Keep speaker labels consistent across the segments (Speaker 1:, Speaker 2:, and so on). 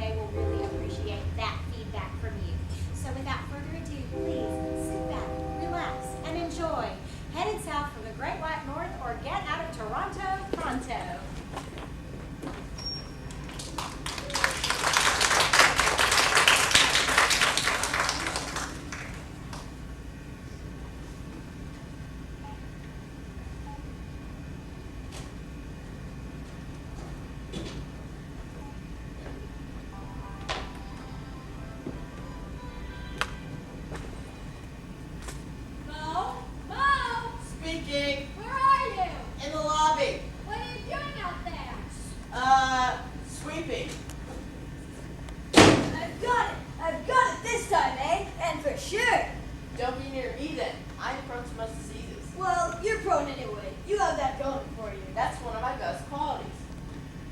Speaker 1: they will really appreciate that feedback from you. So without further ado, please sit back, relax, and enjoy. Headed south for the Great White North or get out of Toronto pronto.
Speaker 2: Speaking.
Speaker 3: Where are you?
Speaker 2: In the lobby.
Speaker 3: What are you doing out there?
Speaker 2: Sweeping.
Speaker 4: I've got it! I've got it this time, eh? And for sure!
Speaker 2: Don't be near me then. I'm prone to most diseases.
Speaker 4: Well, you're prone anyway. You have that going for you.
Speaker 2: That's one of my best qualities.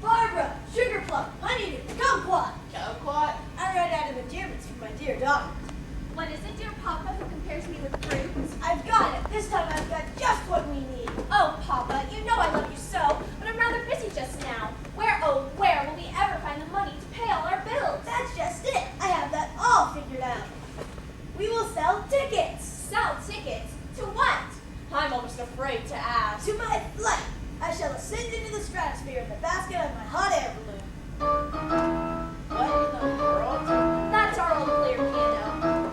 Speaker 4: Barbara, Sugar Plum, Honeydew, Kumquat!
Speaker 2: Kumquat?
Speaker 4: I ran out of endearments for my dear daughter.
Speaker 3: What is it, dear Papa, who compares me with fruit?
Speaker 4: I've got it! This time I've got just what we need.
Speaker 3: Oh, Papa, you know I love you so, but I'm rather busy just now. Where, oh, where will we ever find the money to pay all our bills?
Speaker 4: That's just it! I have that all figured out. We will sell tickets!
Speaker 3: Sell tickets? To what? I'm almost afraid to ask.
Speaker 4: To my flight! I shall ascend into the stratosphere in the basket of my hot air balloon.
Speaker 2: What in the world?
Speaker 3: That's our old clear piano.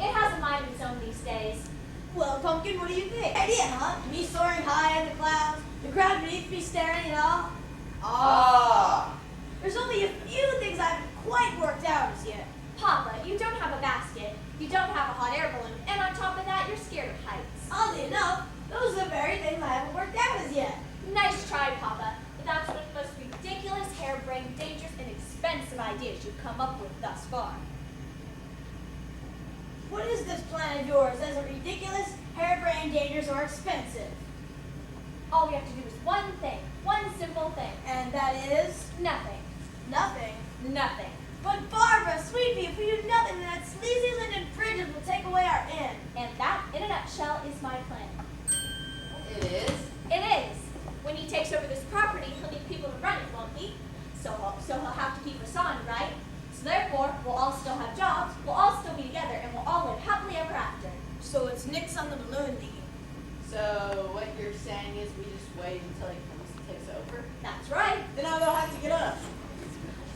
Speaker 3: It has a mind of its own these days.
Speaker 4: Well, Pumpkin, what do you think? Idea, huh? Me soaring high in the clouds, the crowd beneath me staring in awe.
Speaker 2: Ah.
Speaker 4: There's only a few things I haven't quite worked out as yet.
Speaker 3: Papa, you don't have a basket, you don't have a hot air balloon, and on top of that, you're scared of heights.
Speaker 4: Oddly enough, those are the very things I haven't worked out as yet.
Speaker 3: Nice try, Papa, but that's one of the most ridiculous, harebrained, dangerous, and expensive ideas you've come up with thus far.
Speaker 4: What is this plan of yours that isn't ridiculous, harebrained, dangerous, or expensive?
Speaker 3: All we have to do is one thing, one simple thing.
Speaker 4: And that is
Speaker 3: Nothing.
Speaker 4: nothing.
Speaker 3: Nothing.
Speaker 4: But Barbara, Sweetie, if we do nothing, then that sleazy Linden Bridges will take away our inn.
Speaker 3: And that, in a nutshell, is my plan.
Speaker 2: It is?
Speaker 3: It is. When he takes over this property, he'll need people to run it, won't he? So he'll have to keep us on, right? So therefore, we'll all still have jobs, we'll all still be together, and we'll all live happily ever after.
Speaker 4: So it's nix on the balloon league.
Speaker 2: So what you're saying is we just wait until he comes and takes over?
Speaker 3: That's right.
Speaker 2: Then I don't have to get up.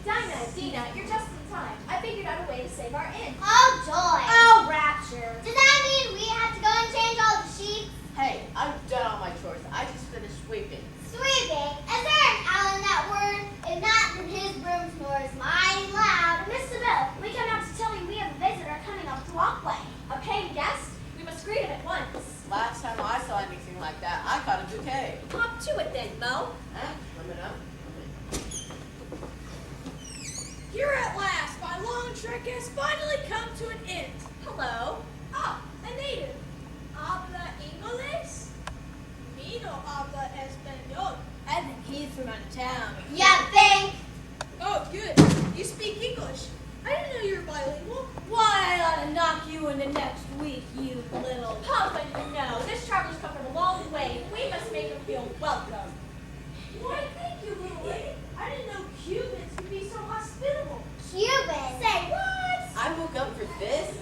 Speaker 3: Dinah, Dina, you're just in time. I figured out a way to save our inn.
Speaker 5: Oh, joy.
Speaker 3: Oh, rapture.
Speaker 5: Does that mean we have to go and change all the sheets?
Speaker 2: Hey, I've done all my chores. I just finished sweeping.
Speaker 5: Sweeping? Is there an L in that word? If not, then his broom snores mighty loud.
Speaker 3: Miss Seville, we came out to tell you we have a visitor coming up to Walkway. A paying guest? We must greet him at once.
Speaker 2: Last time I saw anything like that, I caught a bouquet.
Speaker 3: Hop to it then, Mo.
Speaker 2: Huh? Limit up.
Speaker 4: Here at last, my long trek has finally come to an end.
Speaker 3: Hello.
Speaker 4: Ah, a native. Habla English? Me no habla español. I think he's from out of town.
Speaker 5: Ya think?
Speaker 4: Oh, good. You speak English. I didn't know you were bilingual. Why, I ought to knock you into next week, you little...
Speaker 3: Papa, you know, this traveler's come from a long way. We must make him feel welcome.
Speaker 4: Why, thank you, little lady. I didn't know Cubans could be so hospitable.
Speaker 5: Cuban.
Speaker 3: Say what?
Speaker 2: I woke up for this?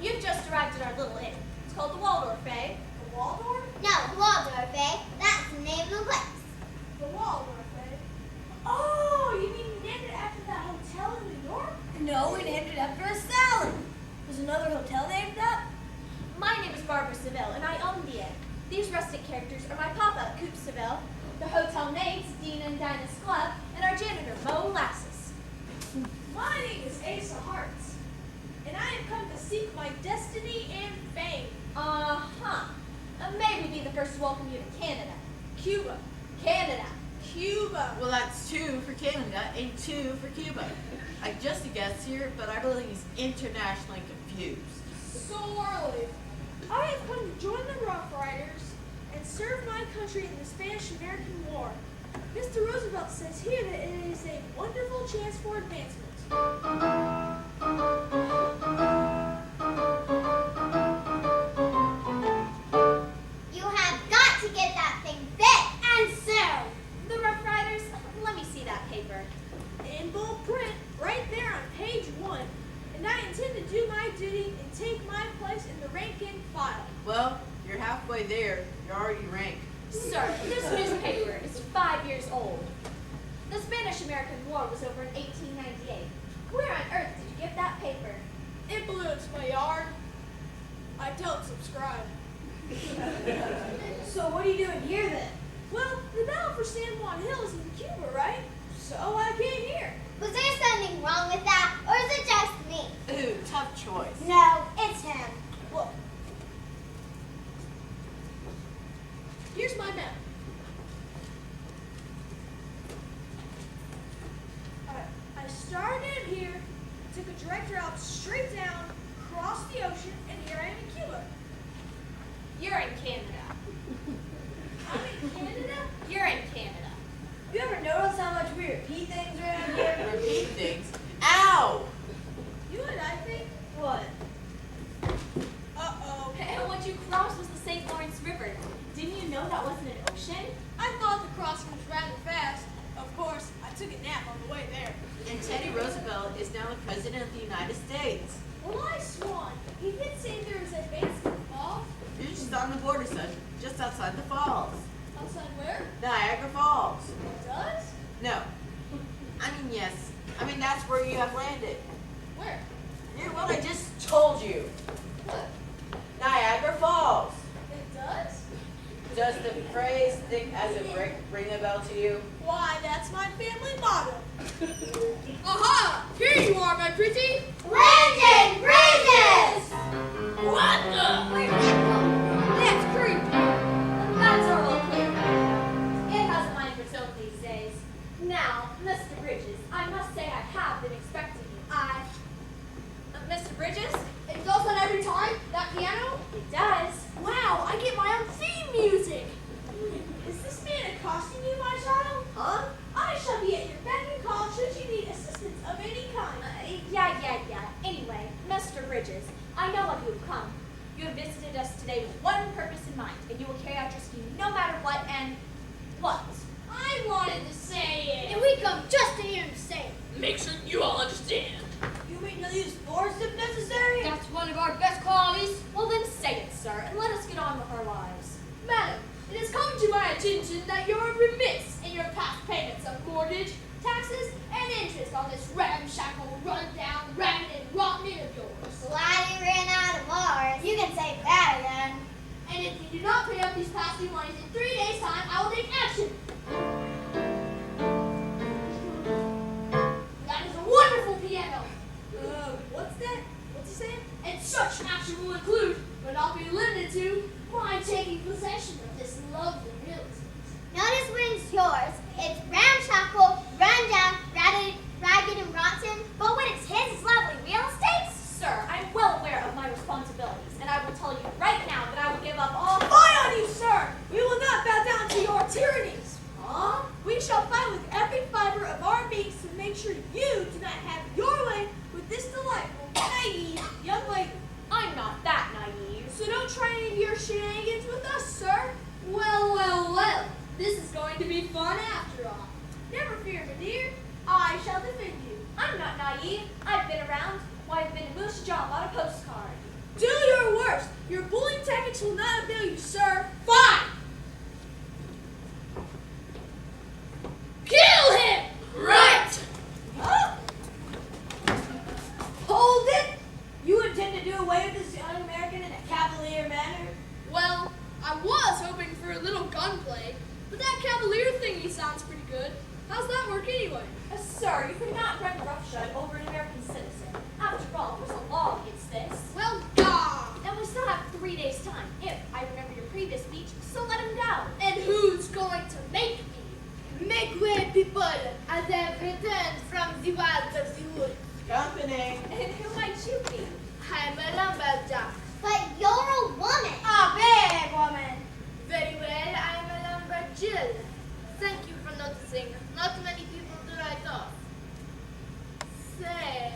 Speaker 3: You've just arrived at our little inn. It's called the Waldorf, eh?
Speaker 4: The Waldorf?
Speaker 5: No, Waldorf, eh? That's the name of the place.
Speaker 4: The Waldorf, eh? Oh, you mean you named it after that hotel in New York? No, we named it after a salad. There's another hotel named that?
Speaker 3: My name is Barbara Seville, and I own the inn. These rustic characters are my papa, Coop Seville, the hotel maids, Dina and Dinah's Club, and our janitor, Mo Lasses.
Speaker 4: My name is Asa Hartz, and I have come to seek my destiny and fame.
Speaker 3: Uh-huh. May we be the first to welcome you to Canada.
Speaker 4: Cuba.
Speaker 3: Canada.
Speaker 4: Cuba.
Speaker 2: Well, that's 2 for Canada and 2 for Cuba. I just a guest here, but I believe he's internationally confused.
Speaker 4: So early. I have come to join the Rough Riders and serve my country in the Spanish-American War. Mr. Roosevelt says here that it is a wonderful chance for advancement.
Speaker 5: You have got to get that thing fit and soon.
Speaker 3: The Rough Riders,
Speaker 2: halfway there, you're already rank.
Speaker 3: Sir, this newspaper is 5 years old. The Spanish-American War was over in 1898. Where on earth did you get that paper?
Speaker 4: It blew into my yard. I don't subscribe.
Speaker 1: So what are you doing here then?
Speaker 4: Well, the battle for San Juan Hill is in Cuba, right? So I came here.
Speaker 5: Was there something wrong with that, or is it just me?
Speaker 2: Ooh, tough choice.
Speaker 5: No, it's him.
Speaker 4: Well, here's my map. I started here, took a direct route straight down, crossed the ocean, and here I am in Cuba.
Speaker 3: You're in Canada.
Speaker 4: I'm in Canada?
Speaker 3: You're in Canada.
Speaker 1: You ever notice how much we repeat things around here?
Speaker 2: Repeat things. Ow!
Speaker 4: You and I think?
Speaker 1: What?
Speaker 4: Uh-oh.
Speaker 3: And what you crossed was the St. Lawrence River. Didn't you know that wasn't an ocean?
Speaker 4: I thought the crossing was rather fast. Of course, I took a nap on the way there.
Speaker 2: And Teddy Roosevelt is now the President of the United States.
Speaker 4: Well, I swan. He did say there was a base in the falls.
Speaker 2: You're just on the border, son. Just outside the falls.
Speaker 4: Outside where?
Speaker 2: Niagara Falls.
Speaker 4: It does?
Speaker 2: No. I mean, yes. I mean, that's where you have landed.
Speaker 4: Where?
Speaker 2: Near what I just told you.
Speaker 4: What?
Speaker 2: Niagara Falls.
Speaker 4: It does?
Speaker 2: Does the phrase "thick as a brick" ring a bell to you?
Speaker 4: Why, that's my family motto. Aha! Here you are, my pretty.
Speaker 5: Landon Bridges!
Speaker 4: What the? That's creepy.
Speaker 3: That's our little clear. It has a mind of its own these days. Now, Mr. Bridges, I must say I have been expecting you. Mr. Bridges?
Speaker 4: It does that every time? That piano?
Speaker 3: It does.
Speaker 4: Wow, I get my own theme music. Is this man accosting you, my child?
Speaker 3: Huh?
Speaker 4: I shall be at your beck and call should you need assistance of any kind.
Speaker 3: Yeah. Anyway, Mr. Bridges, I know why you have come. You have visited us today with one purpose in mind, and you will carry out your scheme no matter what and what.
Speaker 4: I wanted to say it.
Speaker 5: And we come just to hear him say it.
Speaker 6: Make sure you all understand.
Speaker 4: You mean to use force if necessary?
Speaker 3: That's one of our best qualities. Well then say it, sir, and let us get on with our lives.
Speaker 4: Madam, it has come to my attention that you are remiss in your past payments of mortgage, taxes, and interest on this ramshackle, run-down, ragged, and rotten inn of yours.
Speaker 5: Glad he ran out of Mars. You can say that again.
Speaker 4: And if you do not pay up these past due monies in 3 days' time, I will take action. That is a wonderful piano. What's that? What's he saying? And such action will include, but not be limited to, my taking possession of this lovely real estate.
Speaker 5: Notice when it's yours, it's ramshackle, run down, ragged and rotten, but when it's his, it's lovely real estate.
Speaker 3: Sir, I'm well aware of my responsibilities, and I will tell you right now that I will give up all.
Speaker 4: Fie on you, sir! We will not bow down to your tyrannies.
Speaker 3: Huh?
Speaker 4: We shall fight with every fiber of our beings to make sure you do not have your way with this delightful, naive young lady.
Speaker 3: I'm not that naive.
Speaker 4: So don't try any of your shenanigans with us, sir. Well. This is going to be fun after all. Never fear, my dear. I shall defend you.
Speaker 3: I'm not naive. I've been around. Why, I've been a moose job on a postcard.
Speaker 4: Do your worst. Your bullying tactics will not avail you, sir. Fine. Kill him!
Speaker 6: Right!
Speaker 4: Huh? Hold it! You intend to do away with this young American in a cavalier manner? Well, I was hoping for a little gunplay, but that cavalier thingy sounds pretty good. How's that work anyway?
Speaker 3: Sir, you could not run roughshod over an American citizen. After all, there's a law against this.
Speaker 4: Well, God!
Speaker 3: And we still have 3 days' time, if I remember your previous speech, so let him go.
Speaker 4: And who's going to make me?
Speaker 5: Make way, people, as I have returned from the wilds of the woods.
Speaker 2: Company.
Speaker 3: And who might you be?
Speaker 5: I'm a lumberjack. But you're a woman.
Speaker 4: A big woman.
Speaker 5: Very well, I'm a lumberjill. Thank you for noticing. Not many people do right off. Say,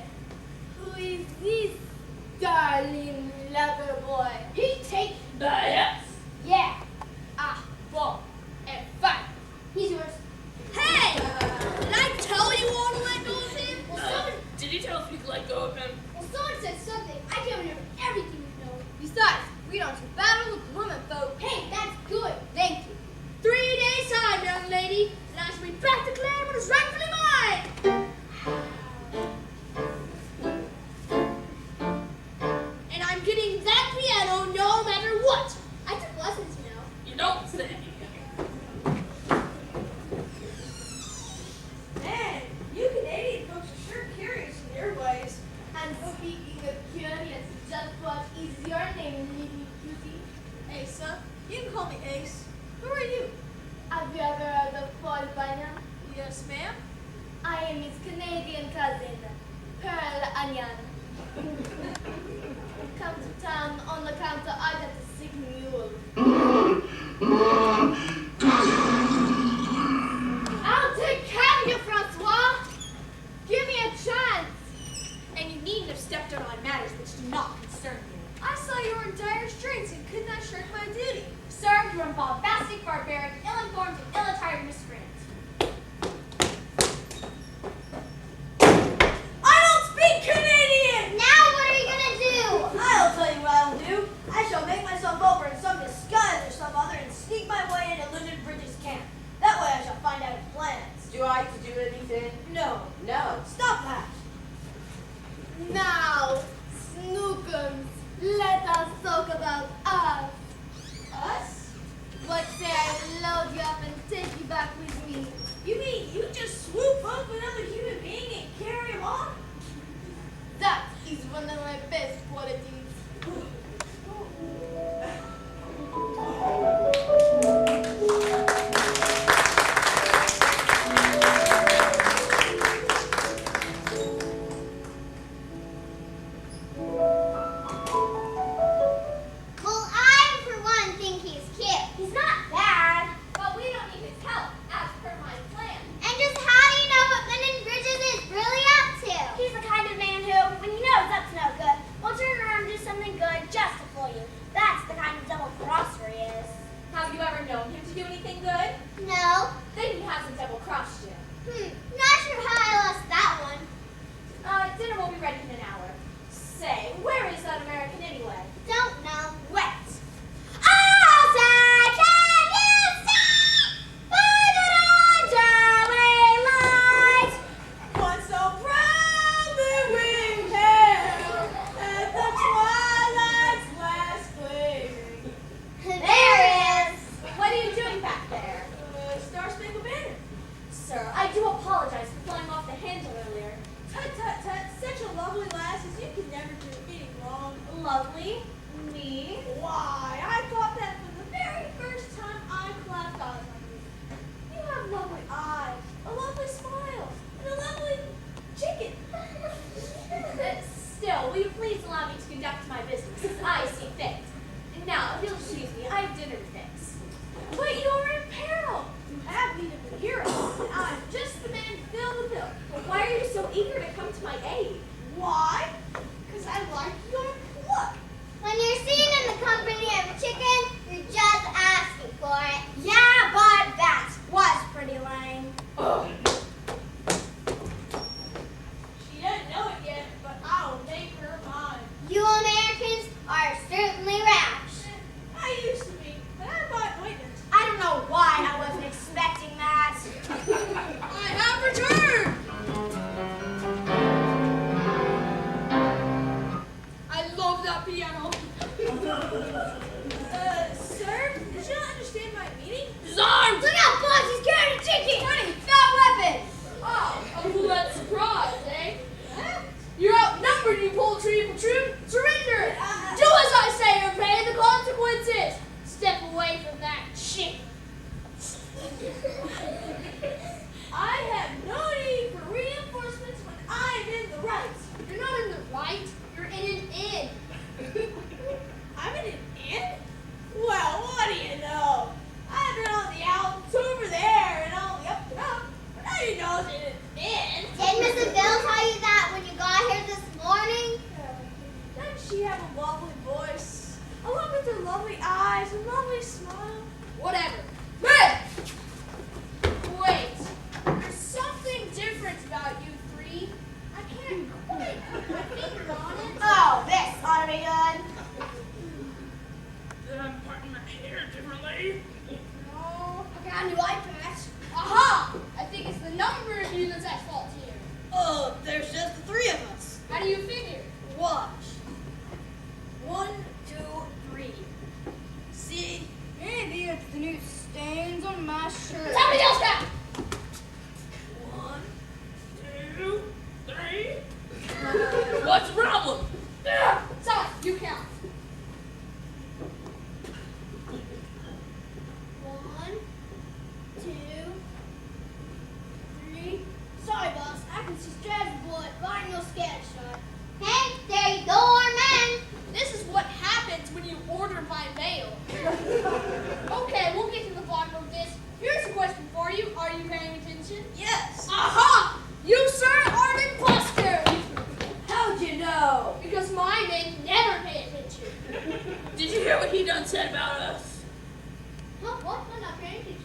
Speaker 5: who is this darling lover boy?
Speaker 4: He take
Speaker 6: Yes.
Speaker 5: Yeah. Ah, bon. And fine. He's yours.
Speaker 4: Hey! Did I tell you all to let go of him?
Speaker 6: Did he tell us we could let go of him?
Speaker 5: Well, someone said something. I can't remember everything we know. Besides, we don't do battle with women folk. Hey,
Speaker 4: back to claim what is rightfully mine. And I'm getting that piano no matter what. I took lessons, you know.
Speaker 6: You don't say.
Speaker 4: Man, you Canadian folks are sure curious in your ways.
Speaker 5: And speaking of curious, just what is your name, Mimi Cutie?
Speaker 4: Asa, you can call me Ace. Who are you?
Speaker 5: Have you ever heard of Paul Bunyan?
Speaker 4: Yes, ma'am.
Speaker 5: I am his Canadian cousin, Pearl Onion. Come to town on account of I got a sick mule. I'll take care of you, Francois. Give me a chance.
Speaker 1: And you needn't have stepped in on matters which do not concern you.
Speaker 4: I saw your entire strengths and could not shirk my duty.
Speaker 3: Sir, you are bombastic, barbaric, ill-informed, and ill-attired miscreant.
Speaker 4: I don't speak Canadian!
Speaker 5: Now what are you gonna do?
Speaker 7: I'll tell you what I'll do. I shall make myself over in some disguise or some other and sneak my way into Lyndon Bridges' camp. That way I shall find out his plans.
Speaker 2: Do I have to do anything?
Speaker 7: No.
Speaker 2: No.
Speaker 7: Stop that.
Speaker 5: Now, Snookums, let us talk about us.
Speaker 7: Us?
Speaker 5: What say I load you up and take you back with me?
Speaker 7: You mean you just swoop up another human being and carry him off?
Speaker 5: That is one of my best qualities. Well, I, for one, think he's cute. He's not bad.
Speaker 3: But we don't need his help, as per my plan.
Speaker 5: And just how do you know what Lyndon Bridges is really up to?
Speaker 4: He's the kind of man who, when he knows that's no good, will turn around and do something good just to fool you. That's the kind of double crosser he is.
Speaker 3: Have you ever known him to do anything good?
Speaker 5: No.
Speaker 3: Then he hasn't double-crossed you.
Speaker 5: Not sure how I lost that one.
Speaker 3: Dinner will be ready in an hour. Say, where is that American anyway?
Speaker 5: Don't know.
Speaker 3: Wait.
Speaker 5: Outside, can you see? By the dawn's early light.
Speaker 7: Once so proudly we hailed at the twilight's last gleaming.
Speaker 5: There it is.
Speaker 3: What are you doing back there?
Speaker 7: Star Spangled Banner.
Speaker 3: Sir, I do apologize for flying off the handle earlier.
Speaker 7: Tut, tut, tut. Such a lovely lass as you can never do anything wrong.
Speaker 3: Lovely. Me.
Speaker 7: Why, I thought that from the very first time I clapped eyes on you. You have lovely eyes, a lovely smile, and a lovely chicken.
Speaker 3: Still, will you please allow me to conduct my business as I see fit? And now, if you'll excuse me, I have dinner to fix.
Speaker 7: But you're in peril. You have need of a hero, and I'm just the man to fill the bill.
Speaker 3: But why are you so eager to come to my aid?
Speaker 7: Why? Because I like your pluck.
Speaker 5: When you're seen in the company of a chicken, you're just asking for it.
Speaker 4: Yeah, but that was pretty lame.
Speaker 7: She doesn't know it yet, but I'll make her mine.
Speaker 5: You Americans are certainly rash.
Speaker 7: I used to be, but I'm not witness.
Speaker 4: I don't know why I wasn't expecting that.
Speaker 7: I have returned.
Speaker 4: I love that piano.
Speaker 7: Sir, did you not understand my meaning?
Speaker 6: His arms!
Speaker 4: Look out, boss! He's carrying a chicken! Honey, that weapon!
Speaker 7: This is Jazz Boy. Riding no sketch, son.
Speaker 5: Hey, there you go, our man.
Speaker 4: This is what happens when you order by mail. Okay, we'll get to the bottom of this. Here's a question for you. Are you paying attention?
Speaker 2: Yes.
Speaker 4: Aha! You, sir, are an imposter!
Speaker 2: How'd you know?
Speaker 4: Because my men never pay attention.
Speaker 6: Did you hear what he done said about us?
Speaker 7: Huh? What? I'm not paying attention.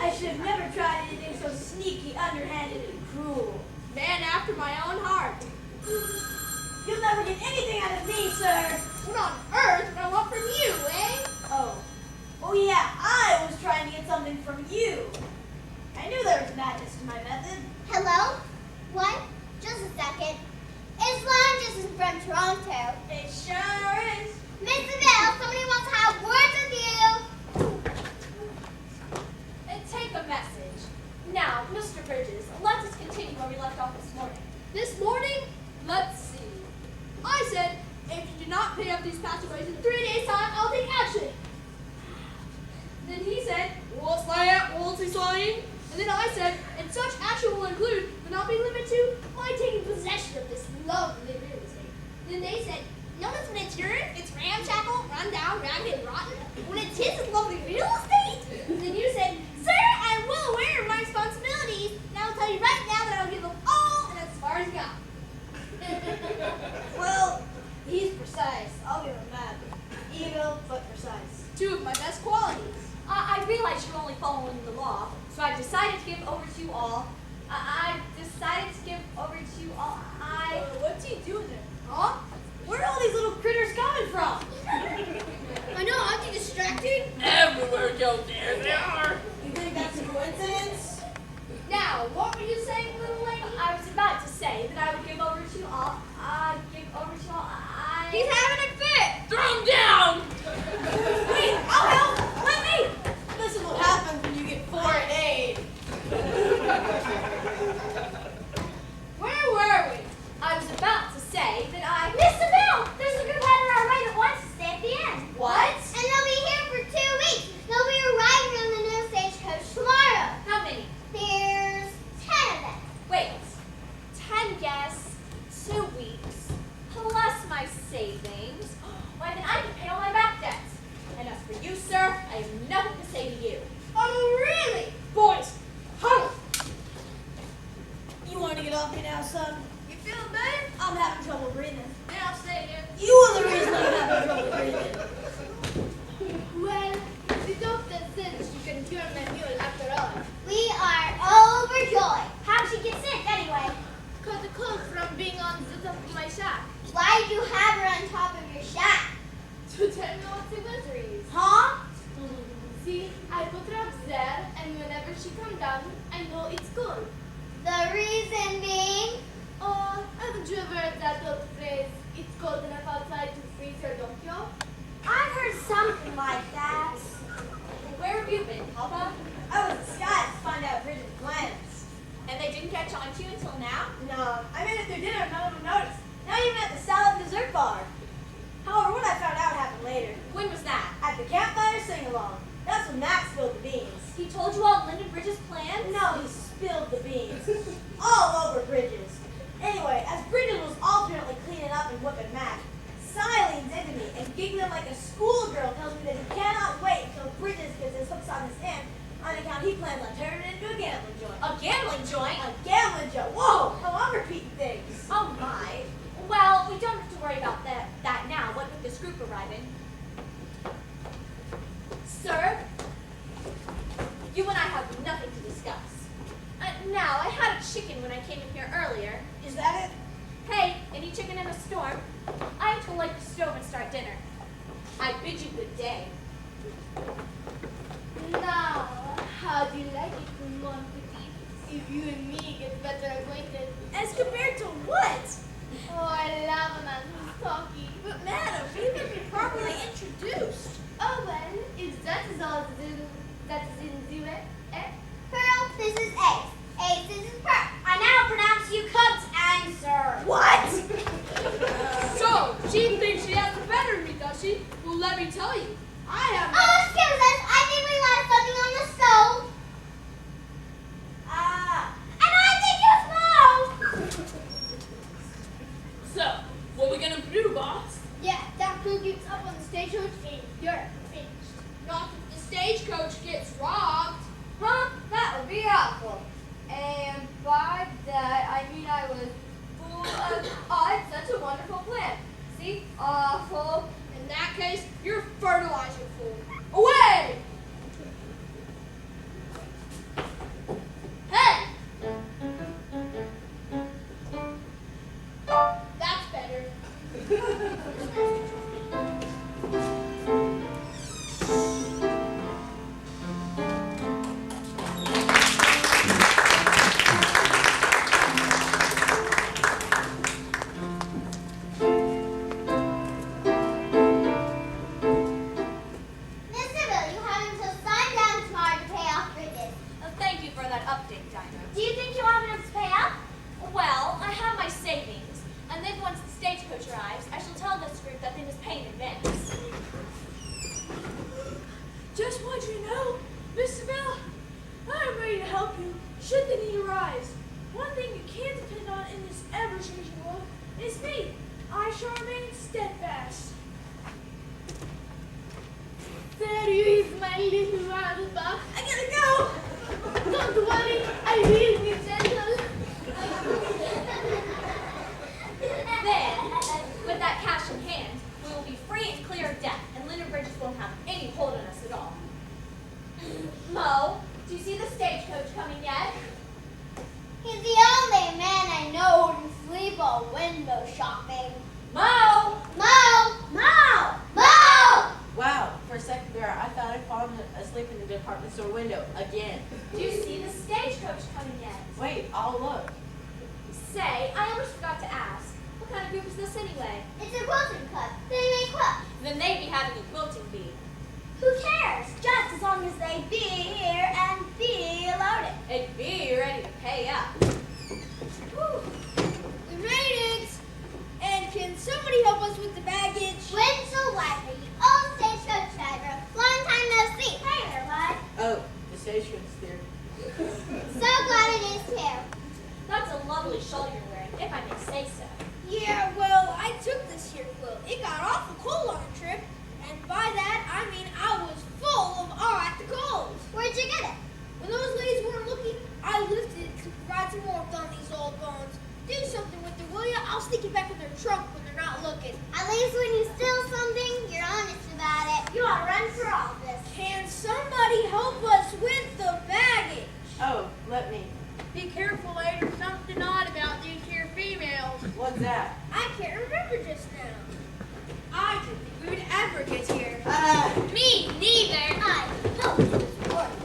Speaker 2: I should have never tried anything so sneaky, underhanded, and cruel.
Speaker 4: Man after my own heart.
Speaker 2: You'll never get anything out of me, sir.
Speaker 4: What on earth would I want from you, eh?
Speaker 2: Oh yeah, I was trying to get something from you. I knew there was madness to my method.
Speaker 5: Hello? What? Just a second. It's Lounges is from Toronto.
Speaker 2: It sure is.
Speaker 5: Miss Seville, somebody wants to have words with you.
Speaker 3: And take a message. Now, Mr. Bridges, let us continue where we left off this morning.
Speaker 4: This morning, let's see. I said, if you do not pay up these passageways in 3 days' time, I'll take action. Then he said, what's that? What's he saying? And then I said, and such action will include, but not be limited to, my taking possession of this lovely real estate. Then they said, notice when it's yours, it's ramshackle, run down, ragged, and rotten. When it's his, it's lovely real estate. And then you said, sir, I'm well aware of my responsibilities. And I'll tell you right now that I'll give them all, and that's as far as it got.
Speaker 2: Well, he's precise. I'll give him that. Evil, but precise.
Speaker 4: 2 of my best qualities.
Speaker 3: I realize you're only following the law, so I've decided to give over to you all. I've decided to give over to you all.
Speaker 4: What's he doing there?
Speaker 2: Huh? Where are all these little critters coming from?
Speaker 7: I know, aren't you distracted?
Speaker 6: Everywhere you go, there they are.
Speaker 2: You think that's a coincidence?
Speaker 4: Now, what were you saying, little lady?
Speaker 3: I was about to say that I would give over to you all.
Speaker 7: He's having a fit.
Speaker 6: Throw him down.
Speaker 2: Wait, I'll help! Let me! This is what happens when you get foreign aid.
Speaker 3: Where were we? I was about to say that I.
Speaker 5: Miss Seville, there's a group headed our way that wants to stay at the end.
Speaker 3: What?
Speaker 5: And they'll be here for 2 weeks. They'll be arriving on the new stagecoach tomorrow.
Speaker 3: How many?
Speaker 5: There's 10 of them.
Speaker 3: Wait. 10 guests, 2 weeks, plus my savings. Why, then I can pay all my back debts. And as for you, sir, I have nothing to say to you.
Speaker 4: Oh, really? Boys, huddle.
Speaker 2: You want to get off me now, son?
Speaker 4: You feeling better?
Speaker 2: I'm having trouble breathing.
Speaker 4: Then I'll stay here.
Speaker 2: You are the reason I'm having trouble breathing.
Speaker 7: Well, the doctor says you can cure my mule after all.
Speaker 5: We are overjoyed. How'd she get sick anyway?
Speaker 7: Caught the cold from being on the top of my shack.
Speaker 5: Why did you have her on top of your shack?
Speaker 7: To tell me what the weather is.
Speaker 5: Huh?
Speaker 7: See, I put her up there, and whenever she comes down, I know it's cold.
Speaker 5: The reason being?
Speaker 7: Oh, haven't you ever heard that old phrase, it's cold enough outside to freeze your donkey?
Speaker 5: I've heard something like that.
Speaker 3: Where have you been, Papa?
Speaker 2: I was disguised to find out Bridget's plans.
Speaker 3: And they didn't catch on to you until now?
Speaker 2: No, I made it through dinner and none of them noticed. Not even at the salad and dessert bar. However, what I found out happened later.
Speaker 3: When was that?
Speaker 2: At the campfire sing-along. That's when Max spilled the beans.
Speaker 3: He told you all Lyndon Bridges' plans?
Speaker 2: No, he spilled the beans. All over Bridges. Anyway, as Bridges was alternately cleaning up and whipping Max, Sally leans into me and giggling like a schoolgirl tells me that he cannot wait until Bridges gets his hooks on his hand on account he plans on turning it into a gambling joint.
Speaker 3: A gambling joint?
Speaker 2: A gambling joint. Whoa, how I'm repeating things.
Speaker 3: Oh my. Well, we don't have to worry about that now, what with this group arriving. Sir, you and I have nothing to discuss. Now, I had a chicken when I came in here earlier.
Speaker 2: Is that it?
Speaker 3: Hey, any chicken in a storm? I have to light the stove and start dinner. I bid you good day.
Speaker 7: Now, how do you like it, mon petit, if you and me get better acquainted?
Speaker 2: As compared to what?
Speaker 7: Oh, I love a man who's talky.
Speaker 2: But madam, we haven't been properly introduced.
Speaker 7: Oh, well, if that is all that is in the way, eh?
Speaker 5: Pearl, this is Ace. Ace, this is Pearl. I now pronounce you cubs and sir.
Speaker 2: What?
Speaker 4: So, she thinks she has the better of me, does she? Well, let me tell you, I have.
Speaker 5: Oh, excuse us. I think we left something on the stove.
Speaker 2: Ah,
Speaker 5: And I
Speaker 4: awful. In that case, you're fertilizer fool. Away! Hey! That's better.
Speaker 5: Mr. Bill, you have until sundown tomorrow to pay off Bridget.
Speaker 3: Thank you for that update, Dino.
Speaker 5: Do you think you'll have enough to pay up?
Speaker 3: Well, I have my savings, and then once the stagecoach arrives, I shall tell this group that they must pay in advance.
Speaker 4: Just want you to know, Mr. Bill, I'm ready to help you should the need arise. One thing you can't depend on in this ever-changing world is me. I shall remain steadfast. There is my little roundabout. I gotta go. Don't worry, I will be gentle.
Speaker 3: Then, with that cash in hand, we will be free and clear of debt, and Lyndon Bridges won't have any hold on us at all. Mo, do you see the stagecoach coming yet?
Speaker 5: He's the only man I know who can sleep while window shopping.
Speaker 3: Mo!
Speaker 5: Mo! Mo! Mo!
Speaker 8: Wow, for a second there, I thought I'd fallen asleep in the department store window again.
Speaker 3: Do you see the stagecoach coming yet?
Speaker 8: Wait, I'll look.
Speaker 3: Say, I almost forgot to ask. What kind of group is this anyway?
Speaker 5: It's a quilting club. They make quilts.
Speaker 3: Then they'd be having a quilting bee.
Speaker 5: Who cares? Just as long as they be here and be loaded.
Speaker 3: It'd be ready to pay up.
Speaker 4: The ratings. And can somebody help us with the baggage?
Speaker 5: Winslow Wyper, the old stagecoach driver. Long time no see. Hey there, bud.
Speaker 8: Oh, the stagecoach there.
Speaker 5: So glad it is too.
Speaker 3: That's a lovely shawl you're wearing, if I may say so.
Speaker 4: Yeah, well, I took this here quilt. It got awful cold on the trip. And by that, I mean I was full of awe at the cold.
Speaker 5: Where'd you get it?
Speaker 4: When those ladies weren't looking, I lifted it to provide some warmth on these old bones. Do something with it, will ya? I'll sneak it back in their trunk when they're not looking.
Speaker 5: At least when you steal something, you're honest about it. You ought to run for office.
Speaker 4: Can somebody help us with the baggage?
Speaker 8: Oh, let me.
Speaker 4: Be careful, there's something odd about these here females.
Speaker 8: What's that?
Speaker 4: I can't remember just now. I didn't think we would ever get here.
Speaker 3: Me neither.
Speaker 5: I hope this works.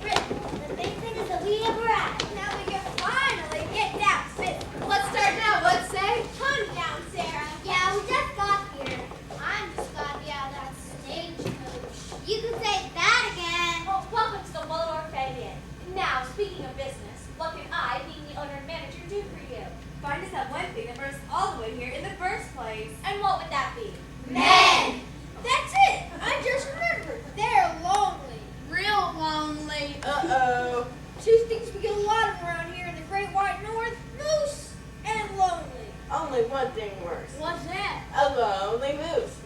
Speaker 5: The big thing is that we have arrived.
Speaker 4: Now we can finally get down, sis.
Speaker 3: Let's start now, let's say.
Speaker 4: Hunt down, Sarah.
Speaker 5: Yeah, we just got here. I'm just glad we have that stagecoach. You can say that again.
Speaker 3: Well, welcome to the Waldorf Inn. Now, speaking of business, what can I, being the owner and manager, do for you?
Speaker 9: Find us that one thing that brought us all the way here in the first place.
Speaker 3: And what would that be?
Speaker 5: Men!
Speaker 4: That's it. I just remembered. They're lonely.
Speaker 3: Real lonely.
Speaker 8: Uh-oh.
Speaker 4: Two things we get a lot of around here in the Great White North: moose and lonely.
Speaker 8: Only one thing worse.
Speaker 4: What's that?
Speaker 8: A lonely moose.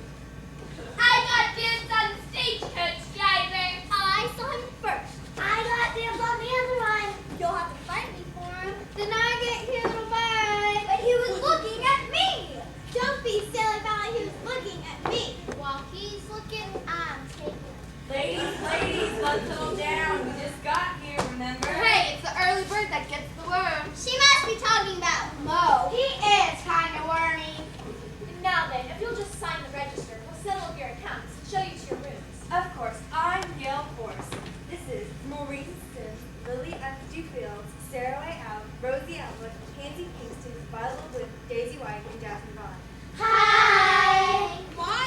Speaker 3: I got dibs on the stagecoach driver.
Speaker 5: I saw him first. I got dibs on the other one. You'll have to fight me for him. Then I get killed by. But he was looking at me. Don't be silly about he was looking at me. While he's looking, I'm taking him.
Speaker 9: Ladies, let's settle down. We just got here, remember?
Speaker 3: Hey, it's the early bird that gets the worm.
Speaker 5: She must be talking about Mo. He is kind of wormy.
Speaker 3: Now then, if you'll just sign the register, we'll settle up your accounts and show you to your rooms.
Speaker 9: Of course, I'm Gail Force. This is Maurice Sims, Lily Duffield, Sarah Ray Out, Rosie Outlook, Pansy Kingston, Viola Wood, Daisy White, and Jasmine Vaughn.
Speaker 5: Hi.
Speaker 4: My.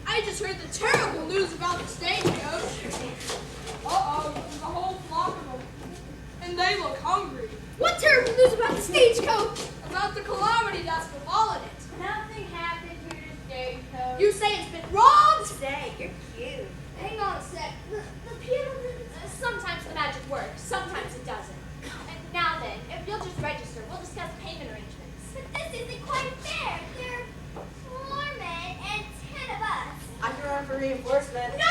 Speaker 4: I just heard the terrible news about the stagecoach. Uh-oh, there's a whole flock of them. And they look hungry. What terrible news about the stagecoach? About the calamity that's befallen it.
Speaker 9: Nothing happened to the stagecoach.
Speaker 4: You say it's been robbed?
Speaker 9: Say, you're cute.
Speaker 4: Hang on a sec. The piano...
Speaker 3: Sometimes the magic works, sometimes it doesn't. And now then, if you'll just register, we'll discuss payment arrangements.
Speaker 5: But this isn't quite fair. There are 4 men and 10 of us.
Speaker 8: I can run for reinforcement.
Speaker 3: No.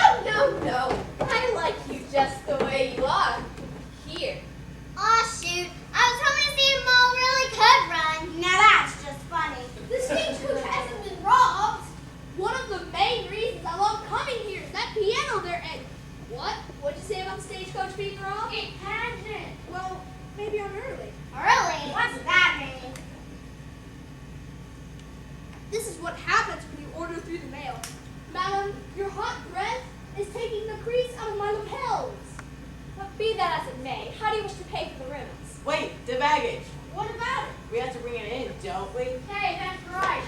Speaker 3: I like you just the way you are. Here.
Speaker 5: Aw, shoot. I was hoping to see if Mo really could run. Now that's just funny.
Speaker 4: The stagecoach hasn't been robbed. stagecoach being robbed?
Speaker 5: It hasn't.
Speaker 4: Well, maybe I'm early.
Speaker 5: Early? What's that mean?
Speaker 4: This is what happens when you order through the mail. Madam, your hot breath is taking the crease out of my lapels.
Speaker 3: But be that as it may, how do you wish to pay for the rooms?
Speaker 8: Wait, the baggage.
Speaker 4: What about it?
Speaker 8: We have to bring it in, don't we?
Speaker 5: Hey, that's right.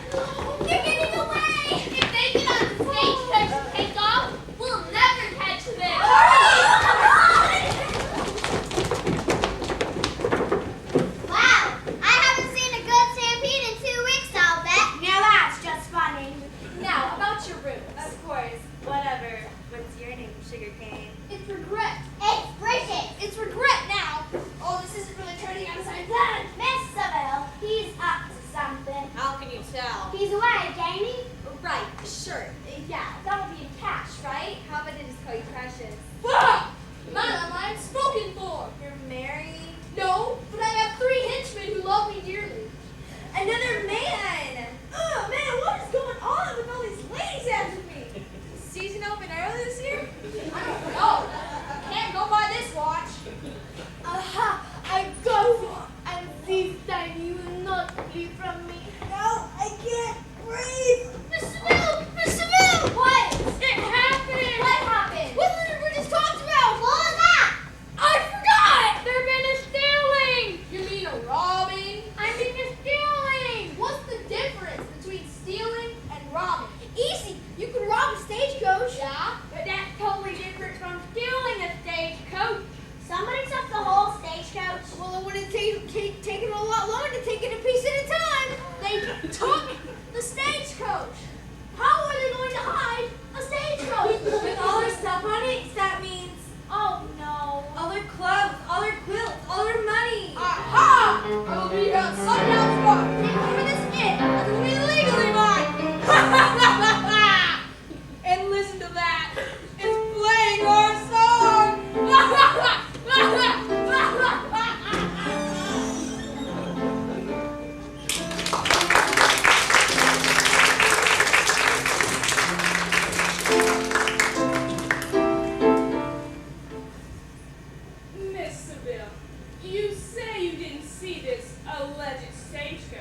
Speaker 5: They're getting away! If they get on the stagecoach and take off, we'll never catch them. Wow, I haven't seen a good stampede in 2 weeks, I'll bet.
Speaker 2: Now that's just funny.
Speaker 3: Now, about your rooms.
Speaker 9: Of course. Whatever. What's your name, Sugarcane?
Speaker 4: It's regret.
Speaker 5: It's Bridget.
Speaker 4: It's regret now. Oh, this isn't really turning out as I planned.
Speaker 5: Miss Seville, he's up to something.
Speaker 3: How can you tell?
Speaker 5: He's away, Jamie.
Speaker 3: Right, sure. Yeah, that would be in cash, right?
Speaker 9: How about I just call you Precious?
Speaker 4: Ah! Madam, I am spoken for.
Speaker 9: You're married?
Speaker 4: No, but I have 3 henchmen who love me dearly.
Speaker 2: Another man! Oh man, what is going on with all these ladies after me?
Speaker 9: Season open early this year?
Speaker 4: I don't know. Can't go by this watch. Aha! I got you. And this time you will not flee from me.
Speaker 2: No, I can't breathe!
Speaker 5: Miss Seville! Miss Seville! What?
Speaker 4: It happened!
Speaker 5: What happened?
Speaker 4: What did we just talked about?
Speaker 5: What was that?
Speaker 4: I forgot! There been a stealing! You mean a robbing?
Speaker 5: I mean a stealing.
Speaker 4: What's the difference between stealing and robbing? Easy! You can rob a stagecoach. Yeah, but that's totally different from stealing a stagecoach.
Speaker 5: Somebody took the whole stagecoach.
Speaker 4: Well, it would have taken a lot longer to take it a piece at a time. They took the stagecoach. How are they going to hide a stagecoach?
Speaker 2: With all their stuff on it, that means
Speaker 5: Oh no.
Speaker 2: all their clothes, all their quilts, all their money.
Speaker 4: Aha! I will be here at sundown tomorrow. Remember this in. It will be legally mine. And listen to that. It's playing our song.
Speaker 6: Miss Seville, you say you didn't see this alleged stagecoach.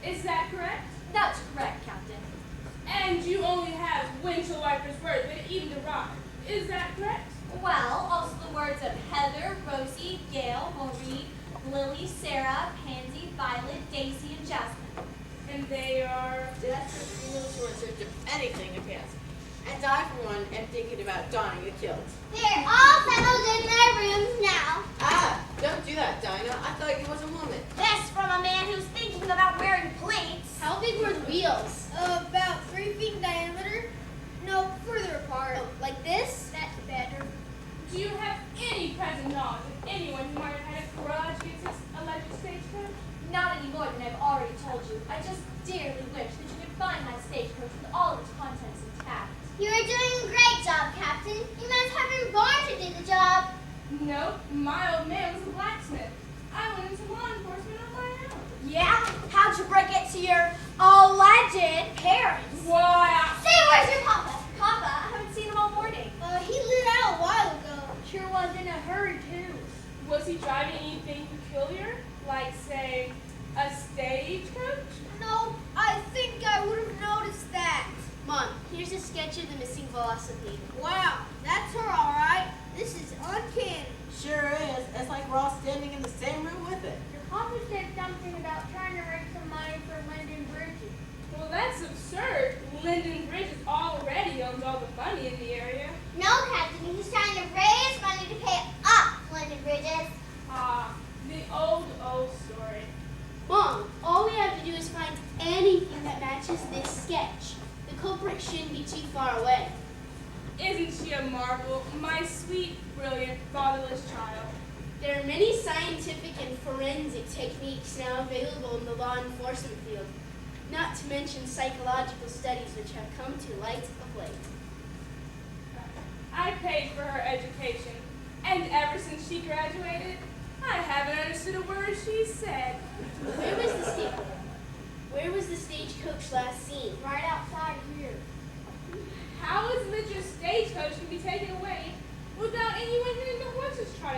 Speaker 6: Is that correct?
Speaker 3: That's correct, Captain.
Speaker 6: And you only have windshield wipers' word that even to rob it. Is that correct?
Speaker 3: Well, also the words of Heather, Rosie, Gail, Marie, Lily, Sarah, Pansy, Violet, Daisy, and Jasmine.
Speaker 6: And they are...
Speaker 8: That's a real short search of anything in pants. And I, for one, am thinking about donning a kilt.
Speaker 5: They're all settled in their rooms now.
Speaker 8: Ah, don't do that, Dinah. I thought you was a woman.
Speaker 1: This from a man who's thinking about wearing pleats.
Speaker 4: How big were the wheels? About 3 feet in diameter. No, further apart. Like this? That's better.
Speaker 6: Do you have any present knowledge of anyone who might have had a grudge against this alleged stagecoach?
Speaker 3: Not any more than I've already told you. I just dearly wish that you could find my stagecoach with all of its contents intact.
Speaker 5: You are doing a great job, Captain. You must have been born to do the job.
Speaker 6: No, my old man was a blacksmith. I went into law enforcement on my own.
Speaker 1: Yeah? How'd you break it to your alleged parents?
Speaker 6: Why,
Speaker 5: Say, where's your papa?
Speaker 3: Papa, I haven't seen him all morning.
Speaker 4: He lit out a while ago. Sure was in a hurry, too.
Speaker 6: was he driving anything peculiar? Like, say, a stagecoach?
Speaker 4: No, I think I would have noticed that. Mom, here's a sketch of the missing velocipede. Wow, that's her all right. This is uncanny.
Speaker 8: Sure is. It's like we're all standing in the same room with it.
Speaker 4: Your papa said something about trying to raise some money for Lyndon Bridges.
Speaker 6: Well, that's absurd. Lyndon Bridges already owns all the money in the area.
Speaker 5: No, Captain. He's trying to raise money to pay up Lyndon Bridges.
Speaker 6: Ah, the old story.
Speaker 4: Mom, all we have to do is find anything that matches this sketch. The culprit shouldn't be too far away.
Speaker 6: Isn't she a marvel, my sweet, brilliant, fatherless child?
Speaker 4: There are many scientific and forensic techniques now available in the law enforcement field, not to mention psychological studies which have come to light of late.
Speaker 6: I paid for her education, and ever since she graduated, I haven't understood a word she said.
Speaker 4: Where was the stagecoach last seen?
Speaker 5: Right outside here.
Speaker 6: How is Mr. Stagecoach to be taken away without anyone hearing the horses try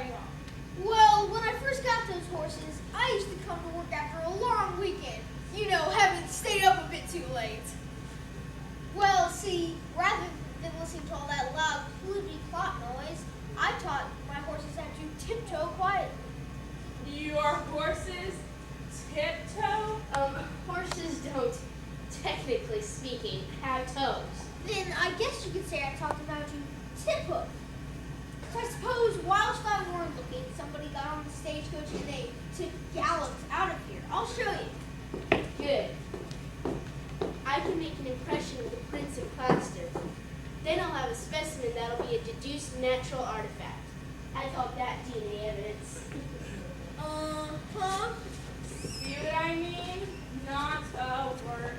Speaker 7: too late.
Speaker 5: Well, see, rather than listening to all that loud fluty clock noise, I taught my horses how to tiptoe quietly.
Speaker 6: Your horses tiptoe?
Speaker 8: Horses don't, technically speaking, have toes.
Speaker 5: Then I guess you could say I taught them how to tip-hoof. So I suppose whilst I weren't looking, somebody got on the stagecoach and they galloped out of here. I'll show you.
Speaker 8: Good. I can make an impression with the prints in plaster. Then I'll have a specimen that'll be a deduced natural artifact. I call that DNA evidence.
Speaker 7: Uh-huh.
Speaker 6: See what I mean? Not a word.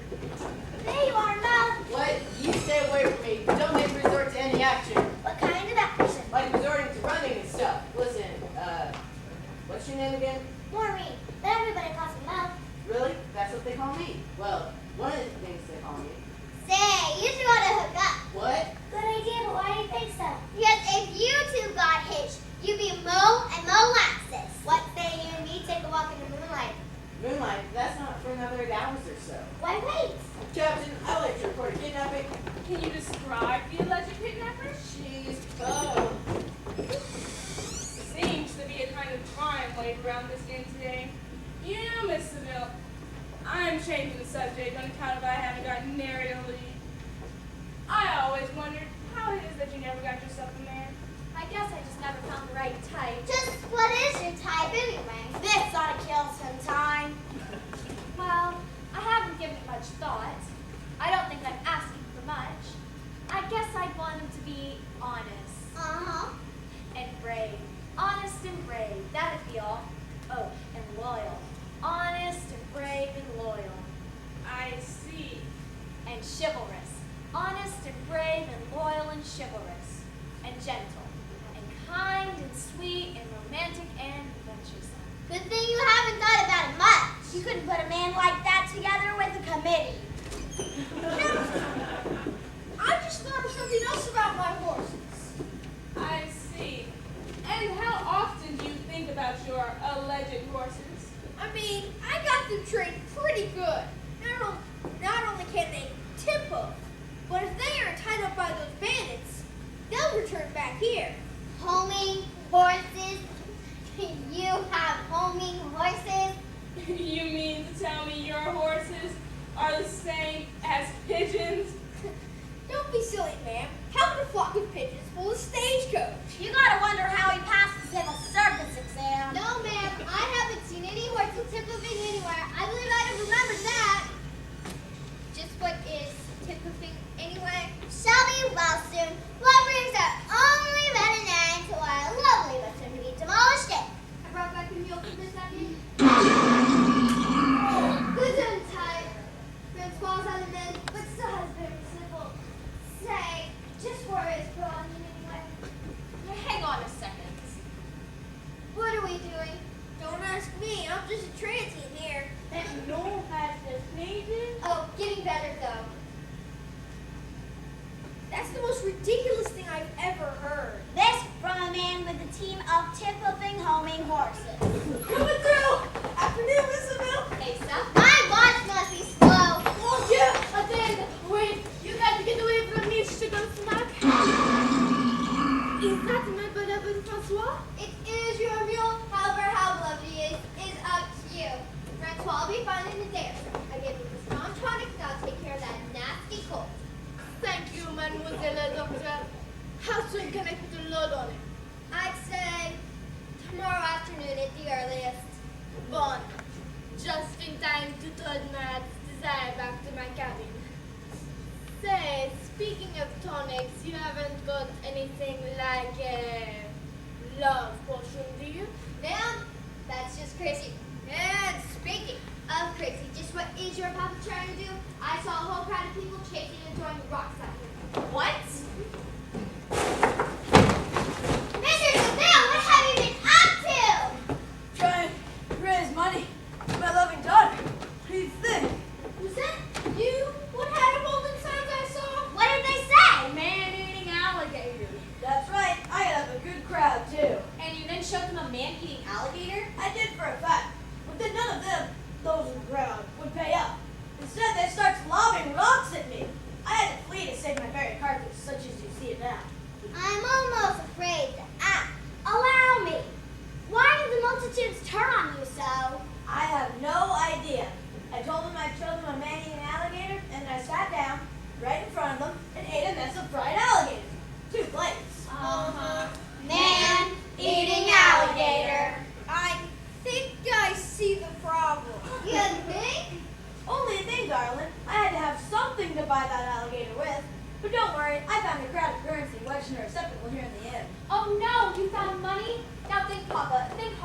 Speaker 5: There you are, Mel.
Speaker 8: What? You stay away from me. Don't make me resort to any action.
Speaker 5: What kind of action?
Speaker 8: Like resorting to running and stuff. Listen, what's your name again?
Speaker 5: Maureen. But everybody calls me Mel.
Speaker 8: Really? That's what they call me. Well, one of the things they call me.
Speaker 5: Say, you two ought to hook up.
Speaker 8: What?
Speaker 5: Good idea, but why do you think so? Because if you two got hitched, you'd be Mo and Molasses. What say you and me take a walk in the moonlight?
Speaker 8: Moonlight, that's not for another 8 hours or so.
Speaker 5: Why wait?
Speaker 8: Captain, I'd like to report a kidnapping.
Speaker 6: Can you describe the alleged kidnapper?
Speaker 8: She's,
Speaker 6: Seems to be a kind of crime laid around this inn today. You know, Miss Seville, I'm changing the subject on account of I haven't gotten married in a league. I always wondered how it is that you never got yourself a man.
Speaker 3: I guess I just never found the right type.
Speaker 5: Just what is your type anyway? This ought to kill some time.
Speaker 3: Well, I haven't given it much thought. I don't think I'm asking for much. I guess I'd want him to be honest
Speaker 5: Uh-huh.
Speaker 3: and brave. Honest and brave, that'd be all. Oh, and loyal. Honest and brave and loyal.
Speaker 6: I see.
Speaker 3: And chivalrous. Honest and brave and loyal and chivalrous. And gentle. And kind and sweet and romantic and adventuresome.
Speaker 5: Good thing you haven't thought about it much. You couldn't put a man like that together with a committee.
Speaker 7: I just thought of something else about my horses.
Speaker 6: I see. And how often do you think about your alleged horses?
Speaker 7: I mean, I got them trained pretty good. Not only can they tip-hoof, but if they are tied up by those bandits, they'll return back here.
Speaker 5: Homing horses? You have homing horses?
Speaker 6: You mean to tell me your horses are the same as pigeons?
Speaker 7: Don't be silly, ma'am. How could a flock of pigeons pull a stagecoach?
Speaker 5: You gotta wonder how he passed the civil service exam. No, ma'am. I haven't seen any horses tip-hoofing anywhere. I believe I'd have remembered that. Just what is tip-hoofing anyway? Shall be well soon. What brings our only veterinarian to our lovely but soon to be demolished it? I brought back a mule for this afternoon. Who's untied? Francois on the men, but still has very simple. Say, just for his belonging anyway.
Speaker 3: Hang on a second.
Speaker 5: What are we doing?
Speaker 7: Don't ask me. I'm just a transient here.
Speaker 5: That Noel has the pages? Oh, getting better though.
Speaker 7: That's the most ridiculous thing I've ever heard.
Speaker 5: This from a man with a team of tip-hoofing homing horses.
Speaker 7: Coming through! Afternoon, Miss Seville.
Speaker 3: Hey, Seth.
Speaker 5: My watch must be slow.
Speaker 7: Oh, yeah, I did. Wait, you got to get away from me, sugar snack. Is that my beloved Francois?
Speaker 5: It is your mule. However, how lovely he is up to you. Francois will be fine in a day or so. I gave him the strong tonic, now take care of that nasty cold.
Speaker 7: Thank you, Mademoiselle Doctor. How soon can I put a load on it?
Speaker 5: I'd say tomorrow afternoon at the earliest.
Speaker 7: Bon. Just in time to turn my desire back to my cabin. Say, speaking of tonics, you haven't got anything like a love potion, do you?
Speaker 5: Ma'am, that's just crazy. And speaking of crazy, just what is your papa trying to do? I saw a whole crowd of people chasing and throwing rocks at him.
Speaker 3: What?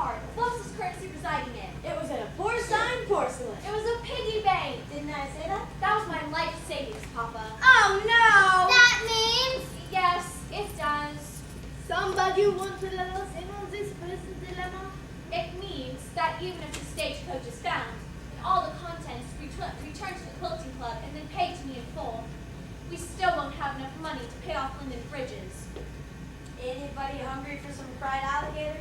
Speaker 3: card. What was this currency residing in?
Speaker 2: It was in a porcine porcelain.
Speaker 3: It was a piggy bank.
Speaker 2: Didn't I say that?
Speaker 3: That was my life savings, Papa.
Speaker 2: Oh no!
Speaker 5: That means
Speaker 3: Yes, it does.
Speaker 4: Somebody wants a little in on this present dilemma?
Speaker 3: It means that even if the stagecoach is found and all the contents returned to the quilting club and then paid to me in full, we still won't have enough money to pay off Linden Bridges.
Speaker 2: Anybody hungry for some fried alligator?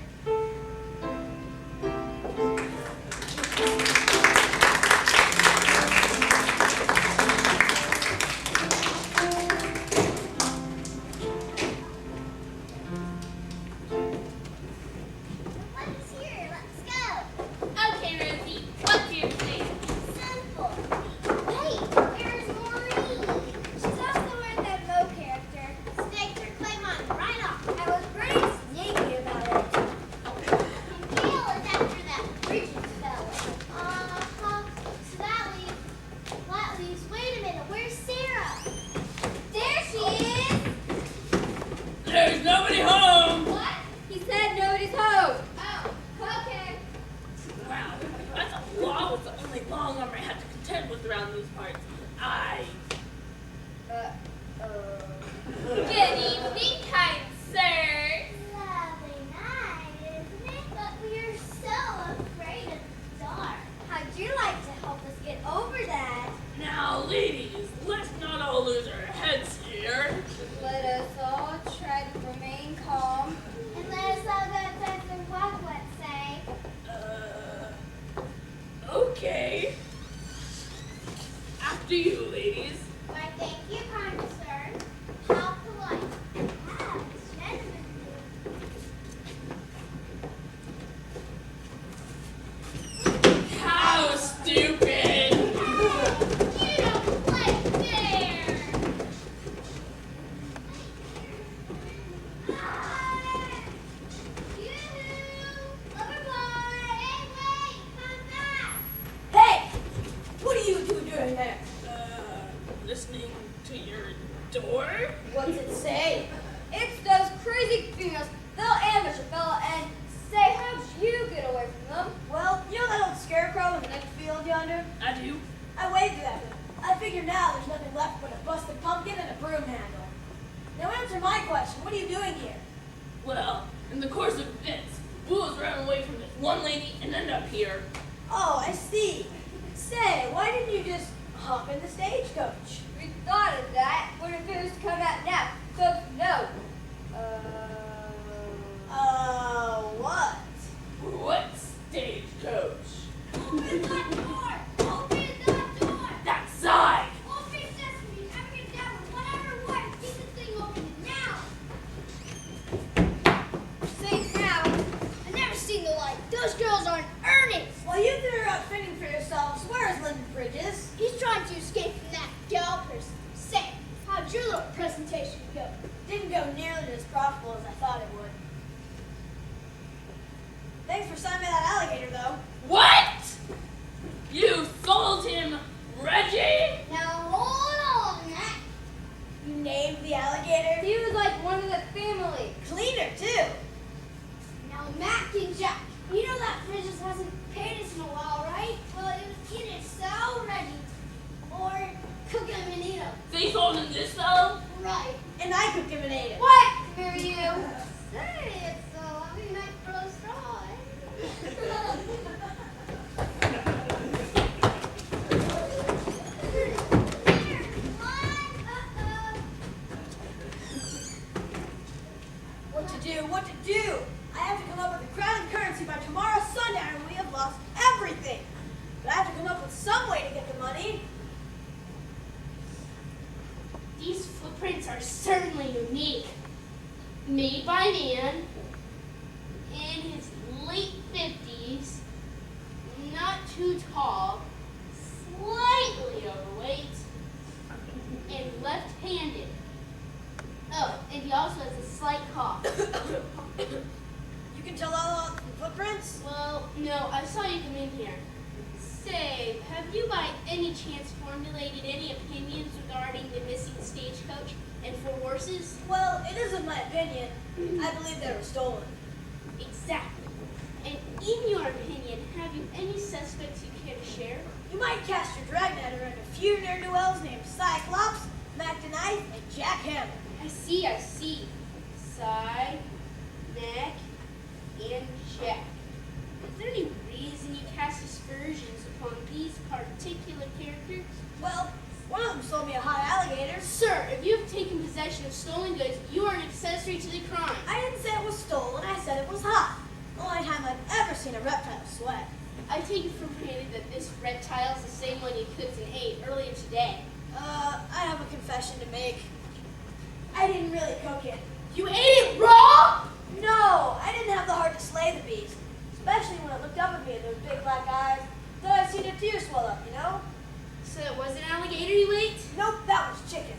Speaker 5: what's here? Let's go.
Speaker 7: Okay, Rosie, what's your plan?
Speaker 5: Simple. Wait, where's Maureen? She's also in that Mo character. Snaked her Claymont right off. I was pretty sneaky about it. And Gail is after that Bridges fella. Uh-huh. So that leaves, wait a minute, where's Sarah? There she is!
Speaker 6: There's nobody home!
Speaker 5: What? He said nobody's home. Oh, okay.
Speaker 6: Wow, that's a law with the only long arm I had to contend with around these parts.
Speaker 7: Good evening, kind sir.
Speaker 5: Lovely night, isn't it? But we're so afraid of the dark. How'd you like to help us get over that?
Speaker 6: Now, ladies, let's not all lose our heads here.
Speaker 5: Let us all try to remain calm. And let us all go to the what say.
Speaker 6: Okay. After you, ladies.
Speaker 5: Why, thank you, kind sir. How polite. How gentlemanly.
Speaker 6: How stupid!
Speaker 5: You don't play fair. Yoo-hoo! Loverboy! Hey, wait! Come back!
Speaker 2: Hey! What are you two doing there?
Speaker 6: Listening to your door?
Speaker 2: What's it say?
Speaker 9: It's those crazy females. They'll ambush a fella and say, how'd you get away from them?
Speaker 2: Well, you know that old scarecrow in the next field yonder?
Speaker 6: I do.
Speaker 2: I waved it at him. I figure now there's nothing left but a busted pumpkin and a broom handle. Now answer my question. What are you doing here?
Speaker 6: Well, in the course of events, Booze ran away from this one lady and ended up here.
Speaker 2: Oh, I see. Say, why didn't you just hop in the stagecoach?
Speaker 9: We thought of that, but if it was to come out now, folks know.
Speaker 2: What?
Speaker 6: What stagecoach?
Speaker 5: Open that door! Open that door!
Speaker 6: That side!
Speaker 5: Open sesame, abracadabra, whatever works. Keep this thing open now.
Speaker 9: Safe now.
Speaker 5: I've never seen the like. Those girls aren't earning.
Speaker 2: While you two are out fending for yourselves, where is Linden Bridges?
Speaker 5: He's trying to escape from that gal person. Say, how'd your little presentation go?
Speaker 2: Didn't go nearly as profitable as I thought it would. Thanks for signing me that alligator, though.
Speaker 6: What? You sold him, Reggie?
Speaker 5: Now hold on, Matt.
Speaker 2: You named the alligator?
Speaker 9: He was like one of the family.
Speaker 2: Cleaner, too.
Speaker 5: Now Matt and Jack, you know that Bridges hasn't paid us in a while, right? Well, it was either sell Reggie or cook him and eat him.
Speaker 6: They sold him this though?
Speaker 5: Right.
Speaker 2: And I could give an aid.
Speaker 9: What? Who are you?
Speaker 5: Say it's a lovely night for a straw,
Speaker 2: What to do? What to do? I have to come up with a crown and currency by tomorrow sundown, and we have lost everything. But I have to come up with some way to get the money.
Speaker 8: These footprints are certainly unique. Made by a man in his late 50s, not too tall, slightly overweight, and left-handed. Oh, and he also has a slight cough.
Speaker 2: You can tell all the footprints?
Speaker 8: Well, no, I saw you come in here. Say, have you by any chance formulated any opinions regarding the missing stagecoach and 4 horses?
Speaker 2: Well, it isn't my opinion. I believe they were stolen.
Speaker 8: Exactly. And Any suspects you care to share?
Speaker 2: You might cast your dragnet around a few ne'er-do-wells named Cyclops, Mac the Knife, and Jack Hammer.
Speaker 8: I see. Cy, Mac, and Jack. Is there any reason you cast aspersions upon these particular characters?
Speaker 2: Well, one of them sold me a hot alligator.
Speaker 8: Sir, if you have taken possession of stolen goods, you are an accessory to the crime.
Speaker 2: I didn't say it was stolen, I said it was hot. Only time I've ever seen a reptile sweat.
Speaker 8: I take it for granted that this reptile is the same one you cooked and ate earlier today.
Speaker 2: I have a confession to make. I didn't really cook it.
Speaker 8: You ate it raw?
Speaker 2: No, I didn't have the heart to slay the beast. Especially when it looked up at me with those big black eyes. Thought I'd seen a tear swell up, you know?
Speaker 8: So it was an alligator you ate?
Speaker 2: Nope, that was chicken.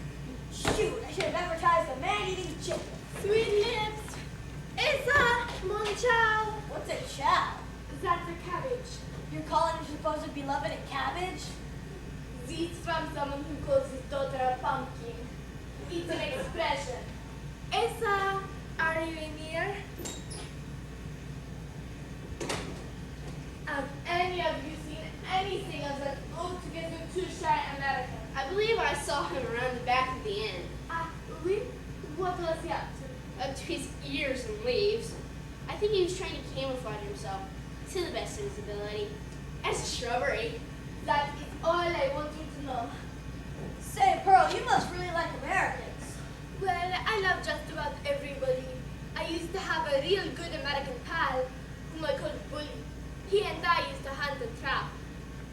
Speaker 2: Shoot, I should have advertised a man-eating chicken.
Speaker 7: Sweet lips. Esa, mon chow.
Speaker 2: What's a chow?
Speaker 7: That's a cabbage.
Speaker 2: You're calling your supposed beloved a cabbage?
Speaker 7: This from someone who calls his daughter a pumpkin. It's an expression. Esa, are you in here? Have any of you seen anything of that altogether too shy American?
Speaker 8: I believe I saw him around the back of the inn.
Speaker 7: Oui? What was he up to?
Speaker 8: Up to his ears in leaves. I think he was trying to camouflage himself to the best of his ability as a shrubbery.
Speaker 7: That is all I want you to know.
Speaker 2: Say, Pearl, you must really like Americans.
Speaker 7: Well, I love just about everybody. I used to have a real good American pal whom I called Bully. He and I used to hunt and trap.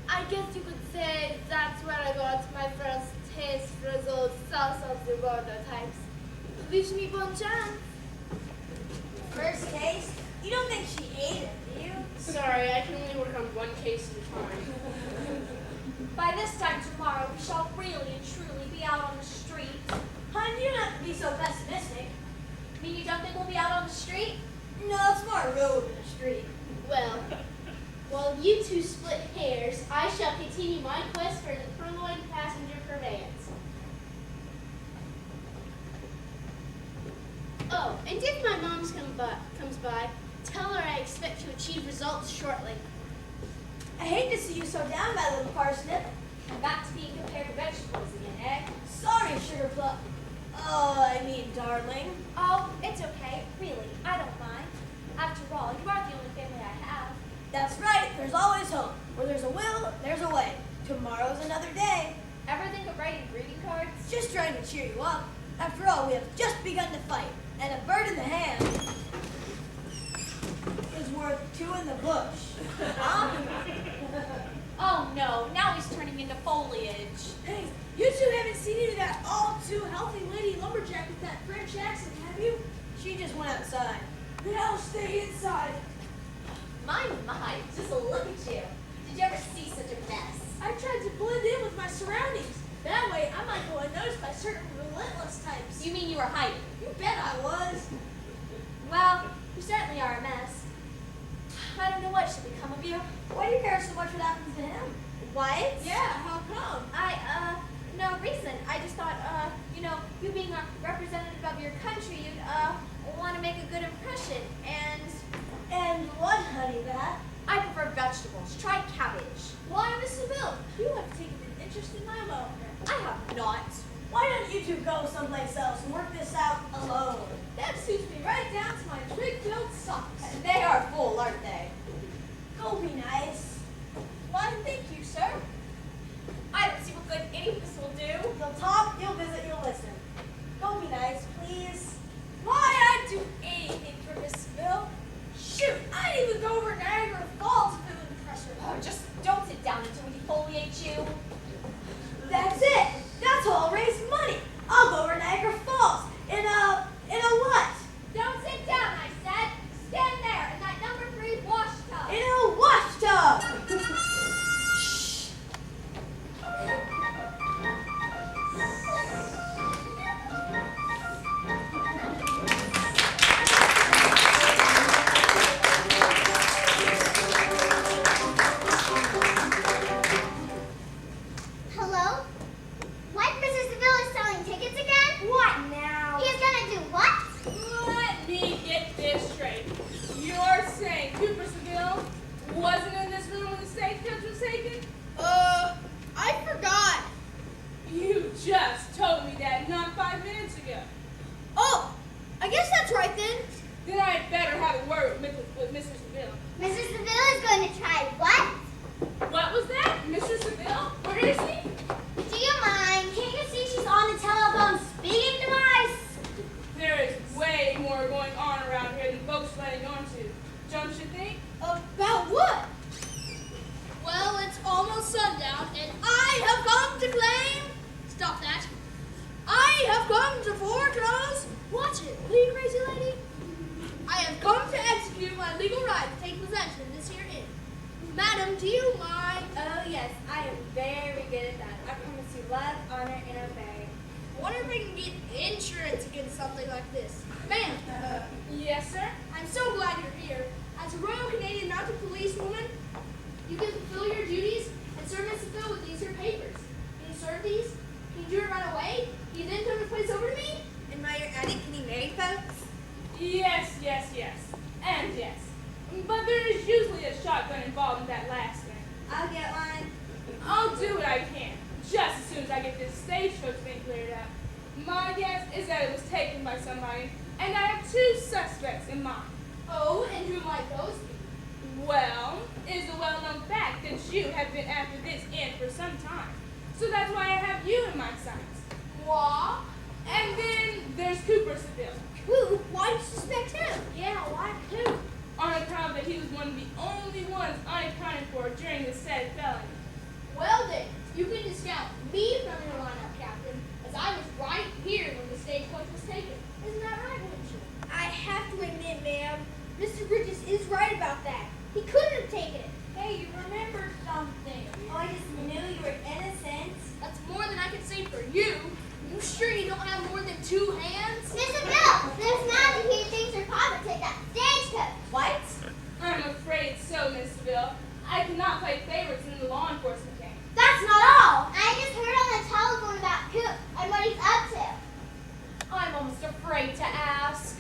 Speaker 7: I guess you could say that's where I got my first taste for those south of the border types. Wish me bon chance.
Speaker 2: First taste? You don't think she ate it, do you?
Speaker 8: Sorry, I can only work on one case at a time.
Speaker 3: By this time tomorrow, we shall really and truly be out on the street.
Speaker 2: Hun, you don't have to be so pessimistic.
Speaker 3: Mean you don't think we'll be out on the street?
Speaker 2: No, it's more a road than a street.
Speaker 8: Well, while you two split hairs, I shall continue my quest for the purloined passenger purveyance. Oh, and if my mom comes by, tell her I expect to achieve results shortly.
Speaker 2: I hate to see you so down, my little parsnip.
Speaker 3: And back to being compared to vegetables again, eh?
Speaker 2: Sorry, Sugar Plum. Darling.
Speaker 3: Oh, it's okay. Really, I don't mind. After all, you are the only family I have.
Speaker 2: That's right, there's always hope. Where there's a will, there's a way. Tomorrow's another day.
Speaker 3: Ever think of writing greeting cards?
Speaker 2: Just trying to cheer you up. After all, we have just begun to fight. And a bird in the hand is worth two in the bush. Huh?
Speaker 3: Oh no, now he's turning into foliage.
Speaker 4: Hey, you two haven't seen any of that all-too-healthy lady lumberjack with that French accent, have you?
Speaker 2: She just went outside.
Speaker 4: Then I'll stay inside.
Speaker 3: My, just look at you. Did you ever see such a mess?
Speaker 4: I tried to blend in with my surroundings. That way, I might go unnoticed by certain relentless types.
Speaker 3: You mean you were hiding?
Speaker 4: You bet I was.
Speaker 3: Well, you certainly are a mess. I don't know what should become of you.
Speaker 2: Why do you care so much what happens to him?
Speaker 3: What?
Speaker 4: Yeah, how come?
Speaker 3: No reason. I just thought, you being a representative of your country, you'd, want to make a good impression.
Speaker 2: And what, honey, that?
Speaker 3: I prefer vegetables. Try cabbage.
Speaker 4: Why, Miss Seville? You have taken an interest in my welfare.
Speaker 3: I have not.
Speaker 2: Why don't you two go someplace else and work this out alone?
Speaker 4: That suits me right down to my twig-filled socks.
Speaker 3: They are full, aren't they?
Speaker 2: Go be nice.
Speaker 3: Why, thank you, sir. I don't see what good any of this will do.
Speaker 2: You'll talk, you'll visit, you'll listen. Go be nice, please.
Speaker 4: Why, I'd do anything for Miss Seville. Shoot, I'd even go over Niagara Falls if it would impress her.
Speaker 3: Oh, just don't sit down until we defoliate you.
Speaker 2: That's it. That's how I'll raise money. I'll go over Niagara Falls in a what?
Speaker 3: Don't sit down, I said. Stand there in that number 3 wash tub.
Speaker 2: In a wash tub. Shh.
Speaker 5: Hello? What? Mr. Seville is selling tickets again? What now? He's gonna do what?
Speaker 6: Let me get this straight. You're saying Cooper Seville wasn't in this room when the stagecoach was taken?
Speaker 4: I forgot.
Speaker 6: You just told me that not 5 minutes ago.
Speaker 4: Oh, I guess that's right then.
Speaker 6: Then I'd better have a word with Mr. Seville.
Speaker 5: Mrs. Seville is going to try what?
Speaker 6: What was that? Mr. Seville? Where is he?
Speaker 5: Do you mind?
Speaker 1: Can't you see she's on the telephone speaking device?
Speaker 6: There is way more going on around here than folks letting on to. Don't you think?
Speaker 4: About what? Well, it's almost sundown, and I have come to claim. Stop that. I have come to foreclose. Watch it, will you, crazy lady? I have come to execute my legal right to take possession of this here inn. Madam, do you mind?
Speaker 9: Oh, yes, I am very good at that. I promise you love, honor, and obey.
Speaker 4: I wonder if I can get insurance against something like this. Ma'am,
Speaker 6: Yes, sir.
Speaker 4: I'm so glad you're here. As a Royal Canadian Mounted Police woman, you can fulfill your duties and serve Miss Seville with these here papers. Can you serve these? Can you do it right away? Can you then turn the place over to me?
Speaker 9: And while you're at it, can you marry folks?
Speaker 6: Yes, and yes. But there is usually a shotgun involved in that last thing.
Speaker 9: I'll get one.
Speaker 6: I'll do what I can, just as soon as I get this stagecoach thing cleared up. My guess is that it was taken by somebody, and I have 2 suspects in mind.
Speaker 4: Oh, and who might those be?
Speaker 6: Well, it is a well-known fact that you have been after this inn for some time. So that's why I have you in my sights.
Speaker 4: Moi?
Speaker 6: And then there's Cooper Seville,
Speaker 4: Who? Why do you suspect him?
Speaker 1: Yeah, why who?
Speaker 6: on account that he was one of the only ones I accounted for during the said felony.
Speaker 4: Well then, you can discount me from your lineup, Captain, as I was right here when the stagecoach was taken. Isn't that right, Winchell? I have to admit, ma'am, Mr. Bridges is right about that. He couldn't have taken it.
Speaker 5: Hey, you remembered something.
Speaker 9: Oh, I just knew you were innocent.
Speaker 4: That's more than I can say for you. You sure you don't have more than 2 hands?
Speaker 5: Miss Seville, there's magic here thinks her papa took that stagecoach.
Speaker 9: What?
Speaker 6: I'm afraid so, Miss Seville. I cannot play favorites in the law enforcement game.
Speaker 5: That's not all. I just heard on the telephone about Coop and what he's up to.
Speaker 1: I'm almost afraid to ask.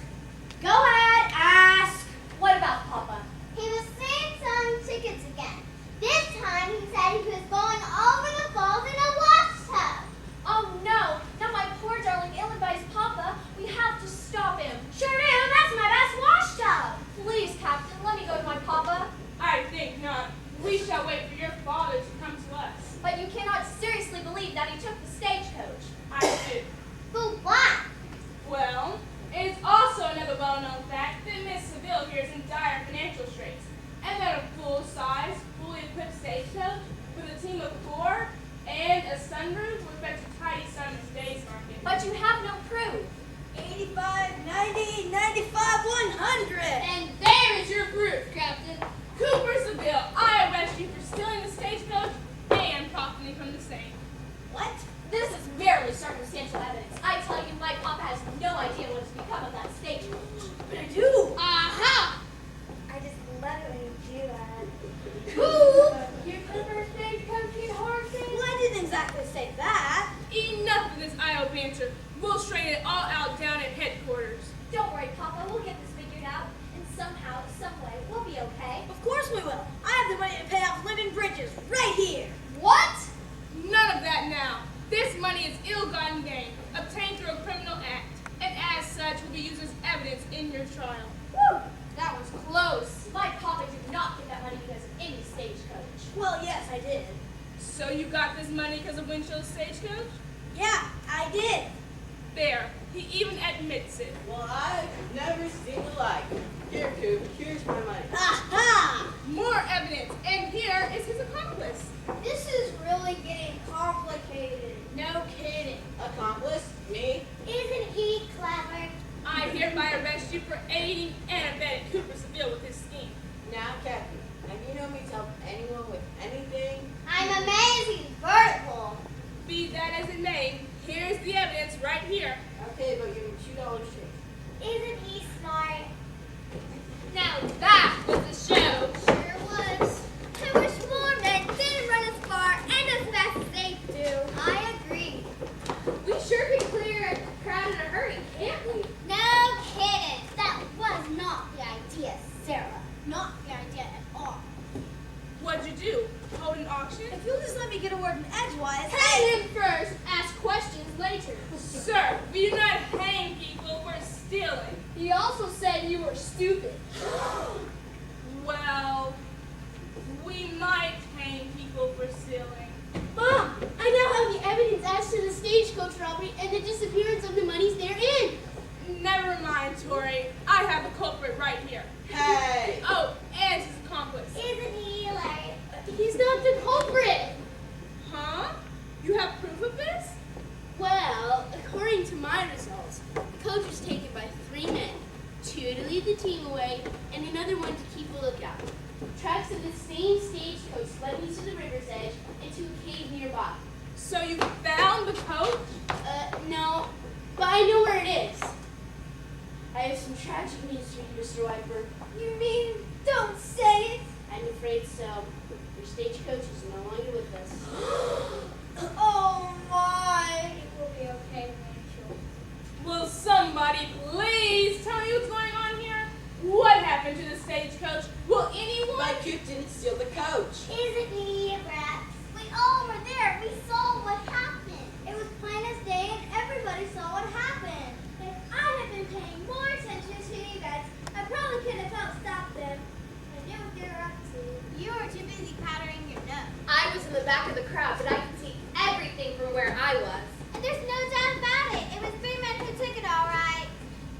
Speaker 5: Go ahead, ask.
Speaker 1: What about Papa?
Speaker 5: He was saying selling tickets again. This time he said he was going over the falls in a wash tub.
Speaker 1: Oh no! Not my poor darling ill-advised Papa. We have to stop him.
Speaker 5: Sure do. That's my best wash tub.
Speaker 1: Please, Captain, let me go to my Papa.
Speaker 6: I think not. We shall wait for your father to come to us.
Speaker 1: But you cannot seriously believe that he took the stagecoach.
Speaker 6: I do.
Speaker 5: But why?
Speaker 6: Well, it is also another well-known fact that Miss Seville here is in dire financial straits, and that a full-size, fully equipped stagecoach with a team of 4 and a sunroof would fetch a tidy sum in today's market.
Speaker 1: But you have no proof.
Speaker 2: 85, 90, 95, 100.
Speaker 4: And there is your proof, Captain.
Speaker 6: Cooper Seville, I arrest you for stealing the stagecoach and profiting from the same.
Speaker 2: What?
Speaker 1: This is merely circumstantial evidence. I tell you, my Papa has no idea what has become of that stagecoach.
Speaker 2: But I do.
Speaker 4: Aha!
Speaker 9: I just love it when you do that.
Speaker 4: Who? Your Clipper stagecoach and horses?
Speaker 2: Well, I didn't exactly say that.
Speaker 6: Enough of this idle banter. We'll straighten it all out down at headquarters.
Speaker 1: Don't worry, Papa. We'll get this figured out. And somehow, some way, we'll be okay.
Speaker 2: Of course we will. I have the money to pay off Lyndon Bridges right here.
Speaker 4: What?
Speaker 6: None of that now. This money is ill-gotten gain, obtained through a criminal act, and as such will be used as evidence in your trial.
Speaker 1: Whew! That was close. My Papa did not get that money because of any stagecoach.
Speaker 2: Well, yes, I did.
Speaker 6: So you got this money because of Winchell's stagecoach?
Speaker 2: Yeah, I did.
Speaker 6: There. He even admits it.
Speaker 10: Well, I've never seen the like. Here, Coop, here's my money.
Speaker 2: Aha!
Speaker 6: More evidence, and here is his accomplice.
Speaker 4: This is really getting complicated.
Speaker 1: No kidding.
Speaker 10: Accomplice? Me?
Speaker 5: Isn't he clever?
Speaker 6: I hereby arrest you for aiding and abetting Cooper Seville with his scheme.
Speaker 10: Now, Captain, have you known me to help anyone with anything?
Speaker 5: I'm amazed he's vertical.
Speaker 6: Be that as it may, here's the evidence right here.
Speaker 10: Okay, but give me $2 straight.
Speaker 5: Isn't he smart?
Speaker 1: Now that was a
Speaker 6: hold an auction?
Speaker 2: If you'll just let me get a word in edgewise.
Speaker 8: Hang him first, ask questions later.
Speaker 6: Sir, we do not hang people for stealing.
Speaker 8: He also said you were stupid.
Speaker 6: Well, we might hang people for stealing.
Speaker 8: Mom, I now have the evidence as to the stagecoach robbery and the disappearance of the monies therein.
Speaker 6: Never mind, Tori. I have the culprit right here.
Speaker 10: Hey!
Speaker 6: Oh, and his accomplice.
Speaker 5: Isn't he like?
Speaker 8: He's not the culprit.
Speaker 6: Huh? You have proof of this?
Speaker 8: Well, according to my results, the coach was taken by 3 men, 2 to lead the team away, and another one to keep a lookout. Tracks of the same stagecoach led me to the river's edge and to a cave nearby.
Speaker 6: So you found the coach?
Speaker 8: No, but I know where it is. I have some tragic news for you, Mr. Wiper.
Speaker 5: You mean? Don't say it.
Speaker 8: I'm afraid so. Your stagecoach is no longer with us.
Speaker 5: Oh my!
Speaker 3: It will be okay, Rachel.
Speaker 6: Will somebody please tell me what's going on here? What happened to the stagecoach? Will anyone?
Speaker 10: But Coop didn't steal the coach.
Speaker 5: Isn't he a brat? We all were there. We saw what happened. It was plain as day, and everybody saw what happened. If I had been paying more attention to the events, I probably could have helped stop them. I knew what they were up to. You were too busy powdering your nose.
Speaker 7: I was in the back of the crowd, but I could see everything from where I was.
Speaker 5: And there's no doubt about it. It was 3 men who took it all right.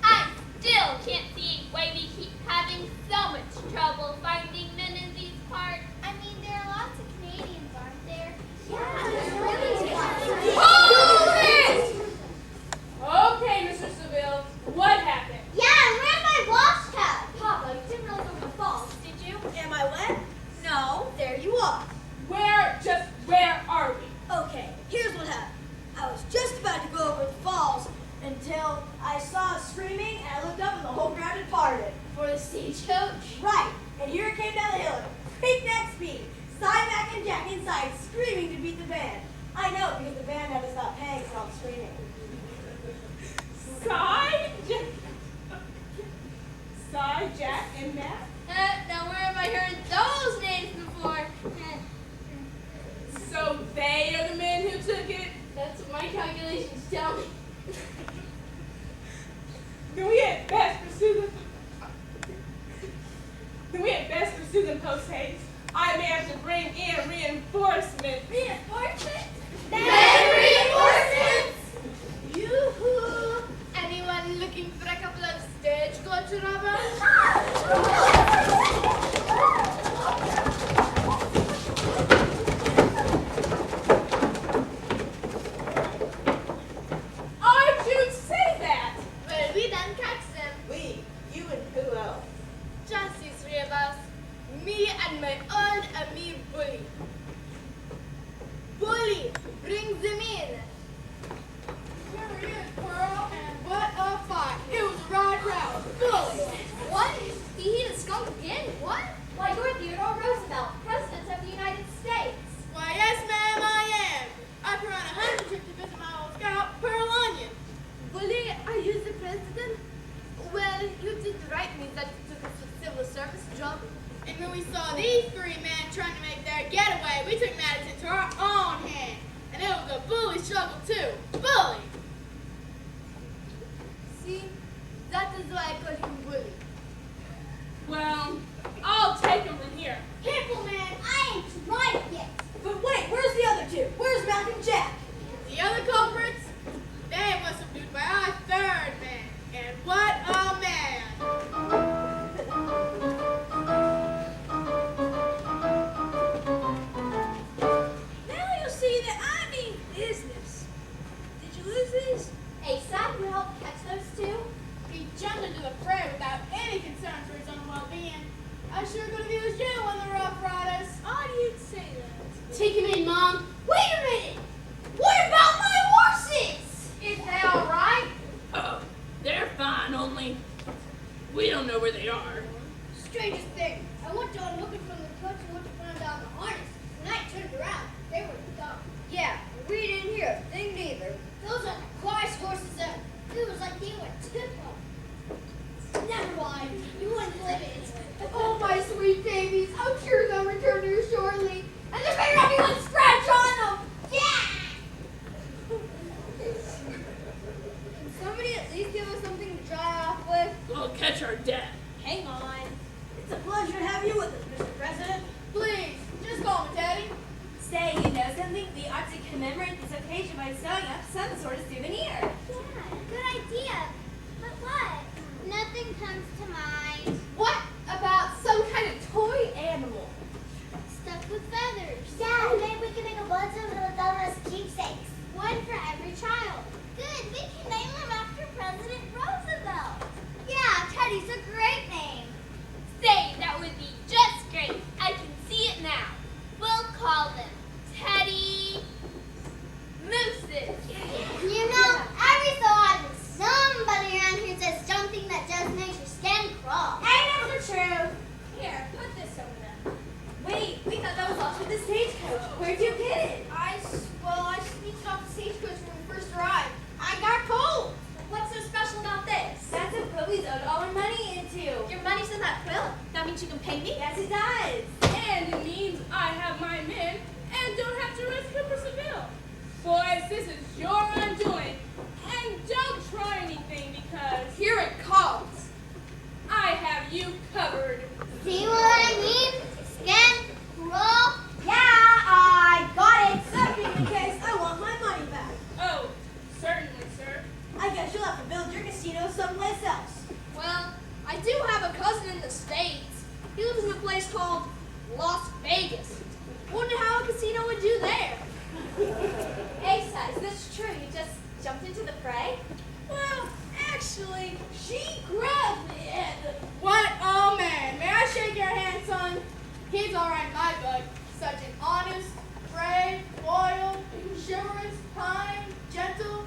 Speaker 7: I still can't see why we keep having so much trouble finding men in these parts.
Speaker 5: I mean, there are lots of Canadians, aren't there?
Speaker 6: Hold it! Okay, Mr. Seville, what happened?
Speaker 5: Yeah, where's my wash tub?
Speaker 3: Papa, you didn't really go to the falls, did you?
Speaker 2: Am I wet? No, there you are.
Speaker 6: Where are we?
Speaker 2: Okay, here's what happened. I was just about to go over the falls until I saw screaming, and I looked up and the whole crowd had parted.
Speaker 8: For the stagecoach?
Speaker 2: Right, and here it came down the hill at breakneck speed. Cymac and Jack inside screaming to beat the band. I know because the band had to stop playing for all the screaming.
Speaker 6: Cy, Jack, and Matt?
Speaker 7: Now where have I heard those names before?
Speaker 6: So they are the men who took it?
Speaker 8: That's what my calculations tell me.
Speaker 6: Then we had best pursue them post haste. I may have to bring in reinforcements.
Speaker 5: Reinforcements?
Speaker 7: Reinforcements!
Speaker 5: Yoo-hoo!
Speaker 7: Anyone looking for a couple of stagecoach robbers?
Speaker 6: I should say that.
Speaker 7: Well, we done catch them.
Speaker 10: We, you and who else?
Speaker 7: Just these 3 of us. Me and my old amigo Bully. Bully, bring them in.
Speaker 4: Here he is, Pearl, and what a fight. It was a right round. Bully.
Speaker 3: What? He hit a skunk again? What? Why, you're Theodore Roosevelt, President of the United States.
Speaker 4: Why, yes, ma'am, I am. I've been on a hunting trip to visit my old scout, Pearl Onion.
Speaker 7: Bully, are you the president? Well, you did write me that you took a civil service job.
Speaker 4: And when we saw these 3 men trying to make their getaway, we took matters into our own hands. And it was a bully struggle, too. Bully!
Speaker 7: See, that is why I call him Bully.
Speaker 6: Well, I'll take him from here.
Speaker 5: Careful, man. I ain't tried yet.
Speaker 2: But wait, where's the other 2? Where's Malcolm Jack?
Speaker 4: The other culprits, they were subdued by our 3rd man. And what a man!
Speaker 2: Now you'll see that I mean business. Did you lose these?
Speaker 3: Hey, Sam, you help catch those 2?
Speaker 4: He jumped into the fray without any concern for his own well-being. I sure could have used you on the Rough Riders.
Speaker 2: Odd you'd say that.
Speaker 8: Take him in, Mom.
Speaker 5: Wait a minute. What about my horses?
Speaker 3: Is they all right?
Speaker 11: Oh, they're fine, only we don't know where they are.
Speaker 5: Strangest thing. I went down looking from the coach and went to find out the harness. When I turned around, they were gone. Yeah, we didn't hear a thing neither. Those are the quietest horses ever. It was like they went tip home. Never mind. You wouldn't believe it.
Speaker 4: Oh, my sweet babies. I'm sure they'll return here shortly. And
Speaker 2: commemorate this occasion by sewing up some sort of souvenir.
Speaker 5: Yeah, good idea. But what? Nothing comes to mind.
Speaker 7: What about some kind of toy animal?
Speaker 5: Stuffed with feathers. Yeah, maybe we can make a bunch of them as keepsakes. One for every child. Good, we can name them after President Roosevelt. Yeah, Teddy's a great name.
Speaker 7: Say, that would be just great. I can see it now. We'll call them Teddy Mooses.
Speaker 5: You know, every so often somebody around here says something that just makes your skin crawl.
Speaker 2: Ain't never true.
Speaker 3: Here, put this over them.
Speaker 2: Wait, we thought that was off with the stagecoach. Where'd you get it?
Speaker 4: I sneaked off the stagecoach when we first arrived. I got cold.
Speaker 3: What's so special about this?
Speaker 2: That's what Chloe's owed all her money into.
Speaker 3: Your money's in that quilt. That means you can pay me?
Speaker 2: Yes, it does.
Speaker 6: And it means I have my men and don't have to risk Cooper Seville. Boys, this is your undoing. And don't try anything because
Speaker 4: Here it comes.
Speaker 6: I have you covered.
Speaker 5: See what I mean? Skin crawl.
Speaker 2: Yeah, I got it. That being the case, I want my money back.
Speaker 6: Oh, certainly, sir.
Speaker 2: I guess you'll have to build your casino someplace else.
Speaker 4: Well, I do have a cousin in the States. He lives in a place called Las Vegas. Wonder how a casino would do there.
Speaker 3: Asa, is this true? You just jumped into the fray?
Speaker 4: Well, actually, she grabbed me and... What? Oh, man. May I shake your hand, son? He's all right in my book. Such an honest, brave, loyal, chivalrous, kind, gentle,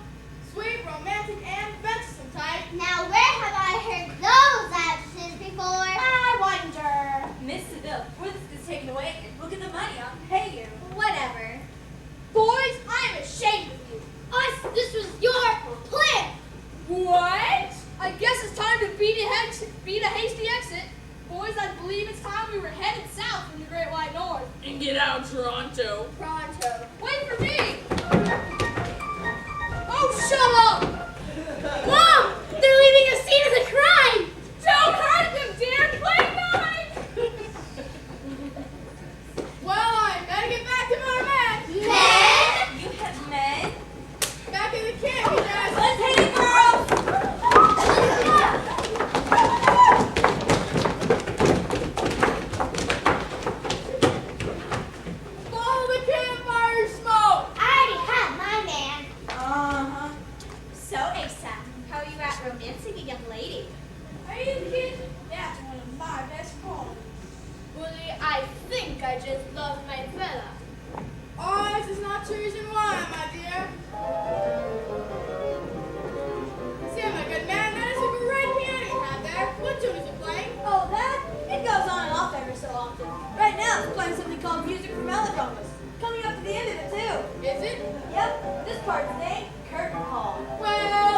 Speaker 4: sweet, romantic, and venturesome type.
Speaker 5: Now, where have I heard those accents before?
Speaker 2: I wonder. Miss Seville, before this gets taken away, look at the money. I'll pay you.
Speaker 3: Whatever.
Speaker 4: Boys, I am ashamed of you.
Speaker 5: This was your plan.
Speaker 4: What? I guess it's time to beat a hasty exit. Boys, I believe it's time we were headed south from the Great White North.
Speaker 11: And get out, Toronto.
Speaker 4: Pronto. Wait for me! Oh, shut up!
Speaker 5: Mom, they're leaving a scene of the crime.
Speaker 6: Don't hurt them, dear. Play nice.
Speaker 4: Well, I better get back to my men.
Speaker 2: Men? You have men?
Speaker 4: Back in the camp, you guys.
Speaker 2: Let's hit it, girls.
Speaker 4: Follow the campfire smoke.
Speaker 5: I already have my man.
Speaker 2: Uh-huh.
Speaker 3: So, Asa, how are you at romancing a young lady?
Speaker 4: Are you kidding? That's one of my best poems. Bully, I think I just lost my fella. Oh, this is not the reason why, my dear. See, my good man, that is a great piano you have there. What tune is it playing?
Speaker 2: Oh, that? It goes on and off every so often. Right now, it's playing something called Music for Melodramas. Coming up to the end of it, too.
Speaker 4: Is it?
Speaker 2: Yep, this part's named Curtain Call.
Speaker 4: Well,